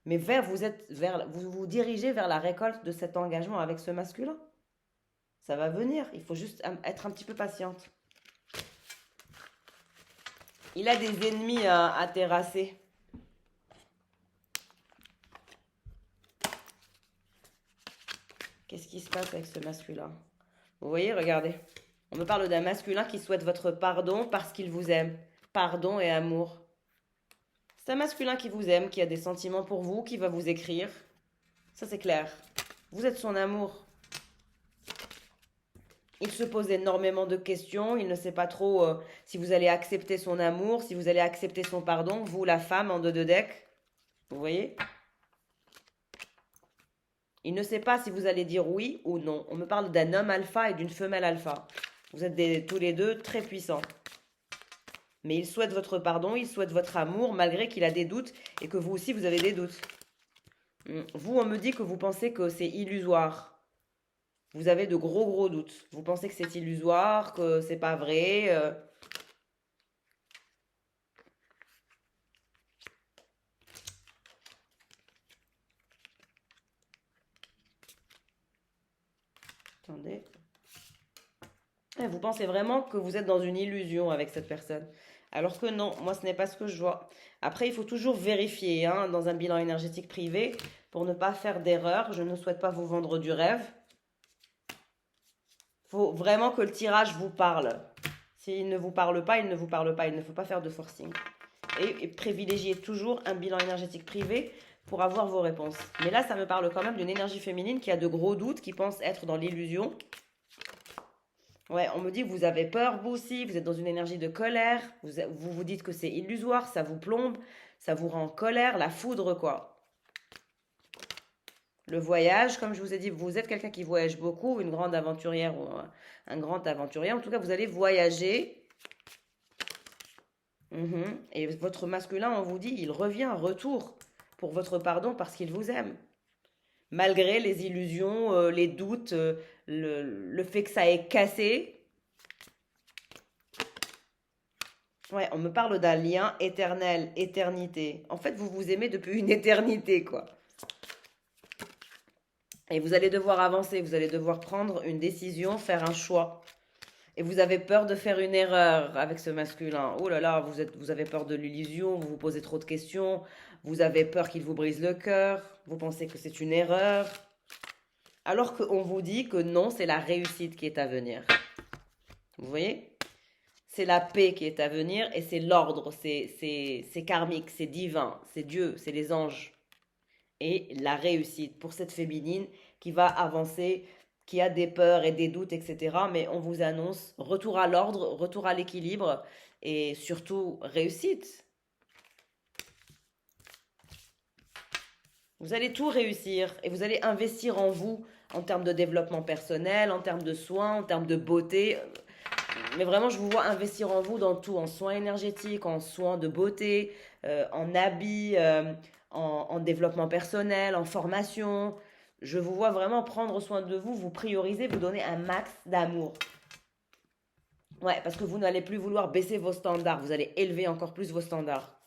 Mais vous vous dirigez vers la récolte de cet engagement avec ce masculin. Ça va venir. Il faut juste être un petit peu patiente. Il a des ennemis à terrasser. Qu'est-ce qui se passe avec ce masculin? Vous voyez, regardez. On me parle d'un masculin qui souhaite votre pardon parce qu'il vous aime. Pardon et amour. C'est un masculin qui vous aime, qui a des sentiments pour vous, qui va vous écrire. Ça, c'est clair. Vous êtes son amour. Il se pose énormément de questions. Il ne sait pas trop si vous allez accepter son amour, si vous allez accepter son pardon. Vous, la femme, en 2 de deck. Vous voyez? Il ne sait pas si vous allez dire oui ou non. On me parle d'un homme alpha et d'une femelle alpha. Vous êtes tous les deux très puissants. Mais il souhaite votre pardon, il souhaite votre amour, malgré qu'il a des doutes et que vous aussi, vous avez des doutes. Vous, on me dit que vous pensez que c'est illusoire. Vous avez de gros, gros doutes. Vous pensez que c'est illusoire, que c'est pas vrai. Attendez. Vous pensez vraiment que vous êtes dans une illusion avec cette personne. Alors que non, moi ce n'est pas ce que je vois. Après, il faut toujours vérifier dans un bilan énergétique privé pour ne pas faire d'erreur. Je ne souhaite pas vous vendre du rêve. Il faut vraiment que le tirage vous parle. S'il ne vous parle pas, il ne vous parle pas. Il ne faut pas faire de forcing. Et privilégiez toujours un bilan énergétique privé pour avoir vos réponses. Mais là, ça me parle quand même d'une énergie féminine qui a de gros doutes, qui pense être dans l'illusion. Ouais, on me dit que vous avez peur, vous aussi, vous êtes dans une énergie de colère, vous vous dites que c'est illusoire, ça vous plombe, ça vous rend en colère, la foudre, quoi. Le voyage, comme je vous ai dit, vous êtes quelqu'un qui voyage beaucoup, une grande aventurière ou un grand aventurier. En tout cas, vous allez voyager. Et votre masculin, on vous dit, il revient en retour pour votre pardon parce qu'il vous aime. Malgré les illusions, les doutes, le fait que ça ait cassé. Ouais, on me parle d'un lien éternel, éternité. En fait, vous vous aimez depuis une éternité, quoi. Et vous allez devoir avancer, vous allez devoir prendre une décision, faire un choix. Et vous avez peur de faire une erreur avec ce masculin. Oh là là, vous avez peur de l'illusion, vous vous posez trop de questions, vous avez peur qu'il vous brise le cœur, vous pensez que c'est une erreur. Alors qu'on vous dit que non, c'est la réussite qui est à venir. Vous voyez? C'est la paix qui est à venir et c'est l'ordre, c'est karmique, c'est divin, c'est Dieu, c'est les anges. Et la réussite pour cette féminine qui va avancer, qui a des peurs et des doutes, etc. Mais on vous annonce retour à l'ordre, retour à l'équilibre et surtout réussite. Vous allez tout réussir et vous allez investir en vous en termes de développement personnel, en termes de soins, en termes de beauté. Mais vraiment, je vous vois investir en vous dans tout, en soins énergétiques, en soins de beauté, en habits, en développement personnel, en formation. Je vous vois vraiment prendre soin de vous, vous prioriser, vous donner un max d'amour. Ouais, parce que vous n'allez plus vouloir baisser vos standards, vous allez élever encore plus vos standards.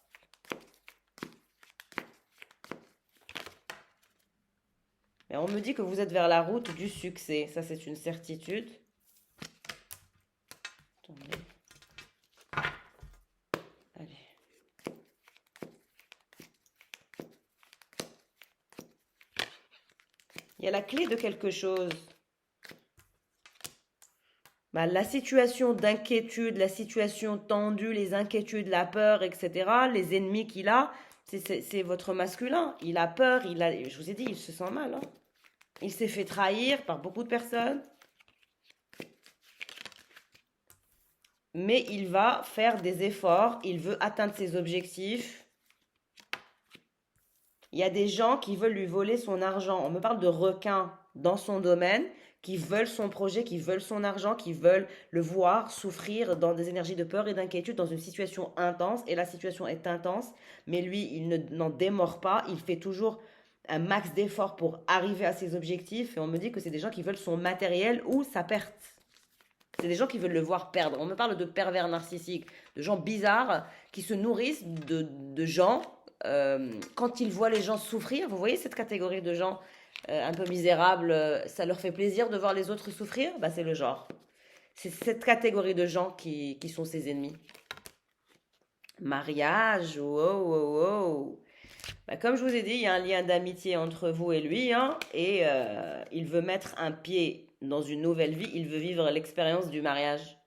Mais on me dit que vous êtes vers la route du succès, ça c'est une certitude. Attendez. Allez. Il y a la clé de quelque chose. Bah, la situation d'inquiétude, la situation tendue, les inquiétudes, la peur, etc., les ennemis qu'il a, c'est votre masculin. Il a peur, je vous ai dit, il se sent mal. Hein. Il s'est fait trahir par beaucoup de personnes. Mais il va faire des efforts, il veut atteindre ses objectifs. Il y a des gens qui veulent lui voler son argent. On me parle de requins dans son domaine, qui veulent son projet, qui veulent son argent, qui veulent le voir souffrir dans des énergies de peur et d'inquiétude, dans une situation intense. Et la situation est intense, mais lui, il n'en démord pas. Il fait toujours un max d'efforts pour arriver à ses objectifs. Et on me dit que c'est des gens qui veulent son matériel ou sa perte. C'est des gens qui veulent le voir perdre. On me parle de pervers narcissiques, de gens bizarres qui se nourrissent de gens. Quand ils voient les gens souffrir, vous voyez cette catégorie de gens un peu misérables, ça leur fait plaisir de voir les autres souffrir, bah, c'est le genre. C'est cette catégorie de gens qui sont ses ennemis. Mariage, wow, wow, wow. Bah, comme je vous ai dit, il y a un lien d'amitié entre vous et lui, hein, et il veut mettre un pied dans une nouvelle vie, il veut vivre l'expérience du mariage.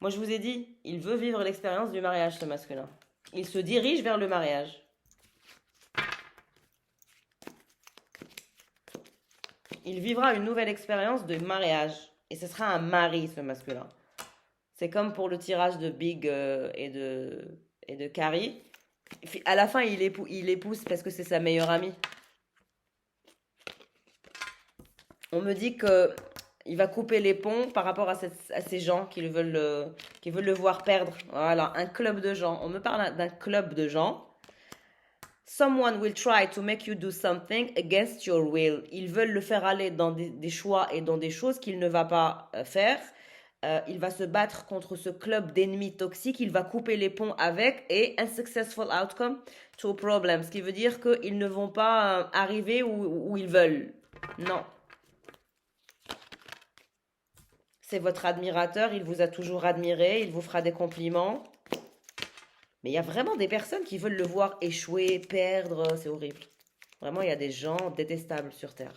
Moi, je vous ai dit, il veut vivre l'expérience du mariage, ce masculin. Il se dirige vers le mariage. Il vivra une nouvelle expérience de mariage. Et ce sera un mari, ce masculin. C'est comme pour le tirage de Big et de Carrie. À la fin, il épouse parce que c'est sa meilleure amie. On me dit que il va couper les ponts par rapport à ces gens qui veulent le voir perdre. Voilà, un club de gens. On me parle d'un club de gens. Someone will try to make you do something against your will. Ils veulent le faire aller dans des choix et dans des choses qu'il ne va pas faire. Il va se battre contre ce club d'ennemis toxiques. Il va couper les ponts avec et unsuccessful outcome to a problem. Ce qui veut dire qu'ils ne vont pas arriver où ils veulent. Non. C'est votre admirateur, il vous a toujours admiré, il vous fera des compliments. Mais il y a vraiment des personnes qui veulent le voir échouer, perdre, c'est horrible. Vraiment, il y a des gens détestables sur Terre.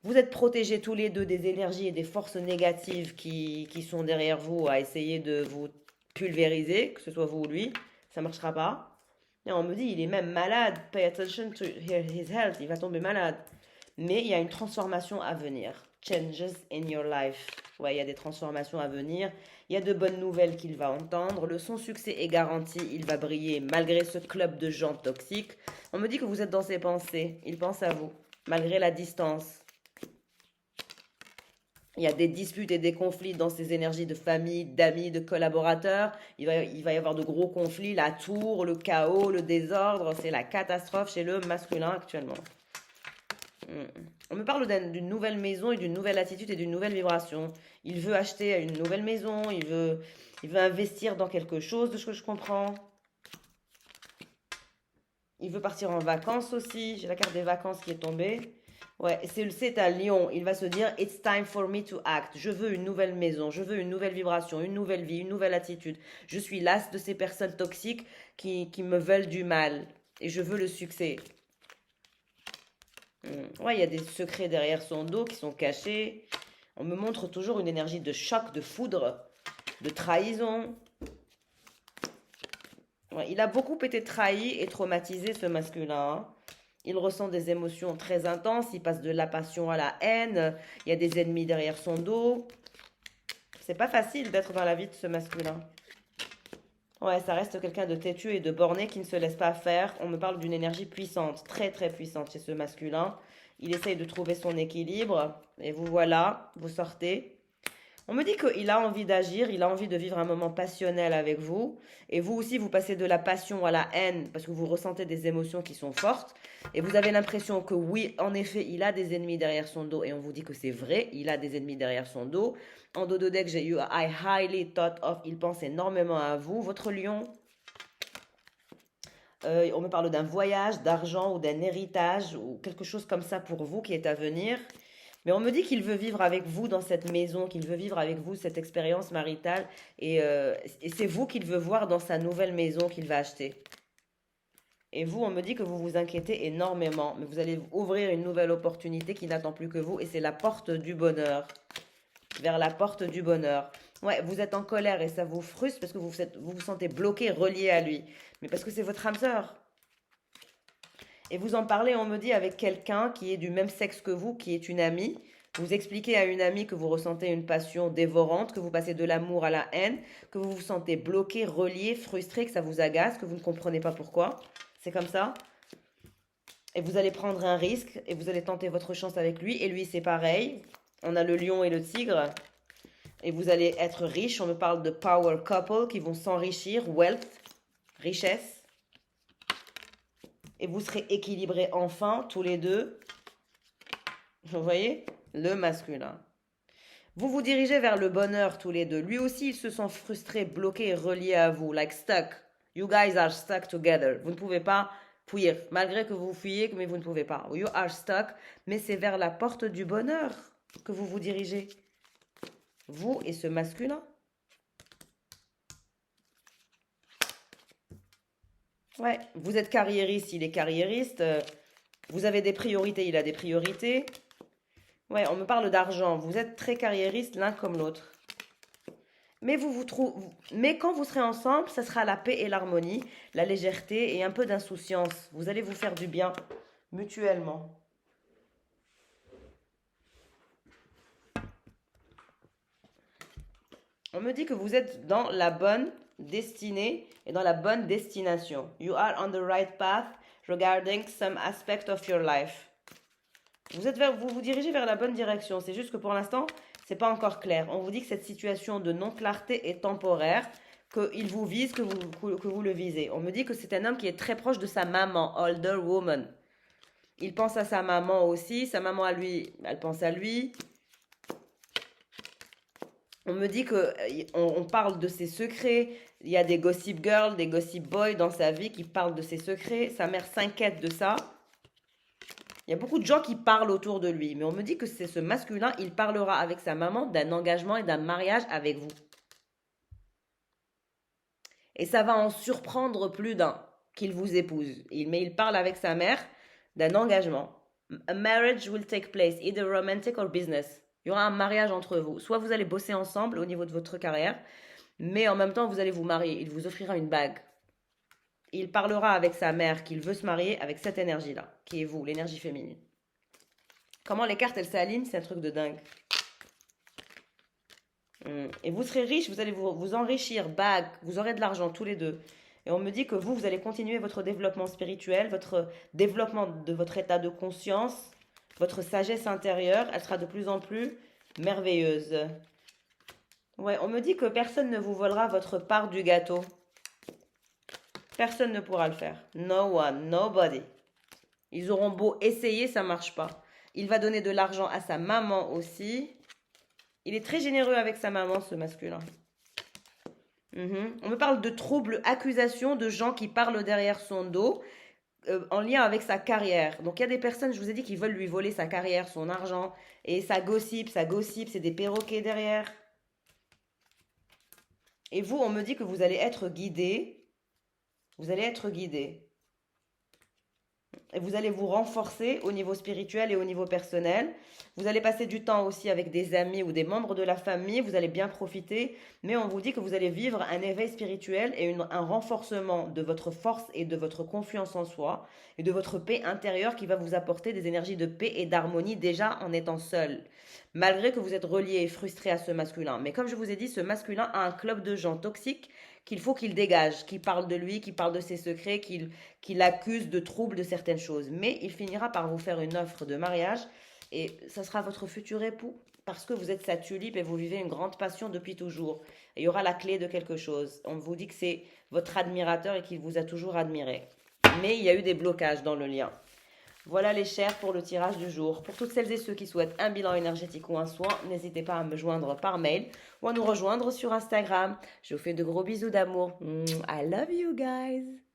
Vous êtes protégés tous les deux des énergies et des forces négatives qui sont derrière vous à essayer de vous pulvériser, que ce soit vous ou lui. Ça ne marchera pas. Et on me dit, il est même malade. Pay attention to his health. Il va tomber malade. Mais il y a une transformation à venir. Changes in your life. Ouais, il y a des transformations à venir. Il y a de bonnes nouvelles qu'il va entendre. Son succès est garanti. Il va briller malgré ce club de gens toxiques. On me dit que vous êtes dans ses pensées. Il pense à vous, malgré la distance. Il y a des disputes et des conflits dans ces énergies de famille, d'amis, de collaborateurs. Il va y avoir de gros conflits, la tour, le chaos, le désordre. C'est la catastrophe chez le masculin actuellement. On me parle d'une nouvelle maison et d'une nouvelle attitude et d'une nouvelle vibration. Il veut acheter une nouvelle maison, il veut investir dans quelque chose, de ce que je comprends. Il veut partir en vacances aussi. J'ai la carte des vacances qui est tombée. Ouais, c'est un lion. Il va se dire, It's time for me to act. Je veux une nouvelle maison, je veux une nouvelle vibration, une nouvelle vie, une nouvelle attitude. Je suis lasse de ces personnes toxiques qui me veulent du mal. Et je veux le succès. Ouais, il y a des secrets derrière son dos qui sont cachés. On me montre toujours une énergie de choc, de foudre, de trahison. Ouais, il a beaucoup été trahi et traumatisé, ce masculin, hein. Il ressent des émotions très intenses, il passe de la passion à la haine, il y a des ennemis derrière son dos. C'est pas facile d'être dans la vie de ce masculin. Ouais, ça reste quelqu'un de têtu et de borné qui ne se laisse pas faire. On me parle d'une énergie puissante, très très puissante chez ce masculin. Il essaye de trouver son équilibre et vous voilà, vous sortez. On me dit qu'il a envie d'agir, il a envie de vivre un moment passionnel avec vous. Et vous aussi, vous passez de la passion à la haine parce que vous ressentez des émotions qui sont fortes. Et vous avez l'impression que oui, en effet, il a des ennemis derrière son dos. Et on vous dit que c'est vrai, il a des ennemis derrière son dos. En dos de deck, j'ai eu I highly thought of. Il pense énormément à vous, votre lion. On me parle d'un voyage, d'argent ou d'un héritage ou quelque chose comme ça pour vous qui est à venir. Mais on me dit qu'il veut vivre avec vous dans cette maison, qu'il veut vivre avec vous cette expérience maritale. Et c'est vous qu'il veut voir dans sa nouvelle maison qu'il va acheter. Et vous, on me dit que vous vous inquiétez énormément. Mais vous allez ouvrir une nouvelle opportunité qui n'attend plus que vous. Et c'est la porte du bonheur. Vers la porte du bonheur. Ouais, vous êtes en colère et ça vous frustre parce que vous sentez bloqué, relié à lui. Mais parce que c'est votre âme sœur. Et vous en parlez, on me dit, avec quelqu'un qui est du même sexe que vous, qui est une amie. Vous expliquez à une amie que vous ressentez une passion dévorante, que vous passez de l'amour à la haine, que vous vous sentez bloqué, relié, frustré, que ça vous agace, que vous ne comprenez pas pourquoi. C'est comme ça. Et vous allez prendre un risque et vous allez tenter votre chance avec lui. Et lui, c'est pareil. On a le lion et le tigre. Et vous allez être riche. On me parle de power couple qui vont s'enrichir, wealth, richesse. Et vous serez équilibrés enfin, tous les deux. Vous voyez? Le masculin. Vous vous dirigez vers le bonheur tous les deux. Lui aussi, il se sent frustré, bloqué, relié à vous, like stuck. You guys are stuck together. Vous ne pouvez pas fuir, malgré que vous fuyez, mais vous ne pouvez pas. You are stuck, mais c'est vers la porte du bonheur que vous vous dirigez. Vous et ce masculin. Ouais, vous êtes carriériste, il est carriériste. Vous avez des priorités, il a des priorités. Ouais, on me parle d'argent. Vous êtes très carriériste l'un comme l'autre. Mais quand vous serez ensemble, ça sera la paix et l'harmonie, la légèreté et un peu d'insouciance. Vous allez vous faire du bien mutuellement. On me dit que vous êtes dans la bonne destinée et dans la bonne destination. You are on the right path regarding some aspect of your life. Vous vous dirigez vers la bonne direction. C'est juste que pour l'instant, c'est pas encore clair. On vous dit que cette situation de non-clarté est temporaire, qu'il vous vise, que vous le visez. On me dit que c'est un homme qui est très proche de sa maman, older woman. Il pense à sa maman aussi. Sa maman à lui, elle pense à lui. On me dit que on parle de ses secrets. Il y a des gossip girls, des gossip boys dans sa vie qui parlent de ses secrets. Sa mère s'inquiète de ça. Il y a beaucoup de gens qui parlent autour de lui, mais on me dit que c'est ce masculin, il parlera avec sa maman d'un engagement et d'un mariage avec vous. Et ça va en surprendre plus d'un qu'il vous épouse. Mais il parle avec sa mère d'un engagement. A marriage will take place, either romantic or business. Il y aura un mariage entre vous. Soit vous allez bosser ensemble au niveau de votre carrière, mais en même temps vous allez vous marier. Il vous offrira une bague. Il parlera avec sa mère qu'il veut se marier avec cette énergie-là, qui est vous, l'énergie féminine. Comment les cartes, elles s'alignent, c'est un truc de dingue. Et vous serez riche, vous allez vous enrichir, bague, vous aurez de l'argent tous les deux. Et on me dit que vous allez continuer votre développement spirituel, votre développement de votre état de conscience, votre sagesse intérieure, elle sera de plus en plus merveilleuse. Ouais, on me dit que personne ne vous volera votre part du gâteau. Personne ne pourra le faire. No one, nobody. Ils auront beau essayer, ça marche pas. Il va donner de l'argent à sa maman aussi. Il est très généreux avec sa maman, ce masculin. On me parle de troubles, accusations de gens qui parlent derrière son dos. en lien avec sa carrière. Donc il y a des personnes, je vous ai dit, qui veulent lui voler sa carrière, son argent, et ça gossip, c'est des perroquets derrière. Et vous, on me dit que vous allez être guidé, vous allez être guidé. Et vous allez vous renforcer au niveau spirituel et au niveau personnel. Vous allez passer du temps aussi avec des amis ou des membres de la famille. Vous allez bien profiter. Mais on vous dit que vous allez vivre un éveil spirituel et un renforcement de votre force et de votre confiance en soi et de votre paix intérieure qui va vous apporter des énergies de paix et d'harmonie déjà en étant seul. Malgré que vous êtes relié et frustré à ce masculin. Mais comme je vous ai dit, ce masculin a un club de gens toxiques qu'il faut qu'il dégage, qui parle de lui, qui parle de ses secrets, qu'il accuse de troubles de certaines choses. Mais il finira par vous faire une offre de mariage et ça sera votre futur époux parce que vous êtes sa tulipe et vous vivez une grande passion depuis toujours. Et il y aura la clé de quelque chose. On vous dit que c'est votre admirateur et qu'il vous a toujours admiré. Mais il y a eu des blocages dans le lien. Voilà les chers pour le tirage du jour. Pour toutes celles et ceux qui souhaitent un bilan énergétique ou un soin, n'hésitez pas à me joindre par mail ou à nous rejoindre sur Instagram. Je vous fais de gros bisous d'amour. I love you guys.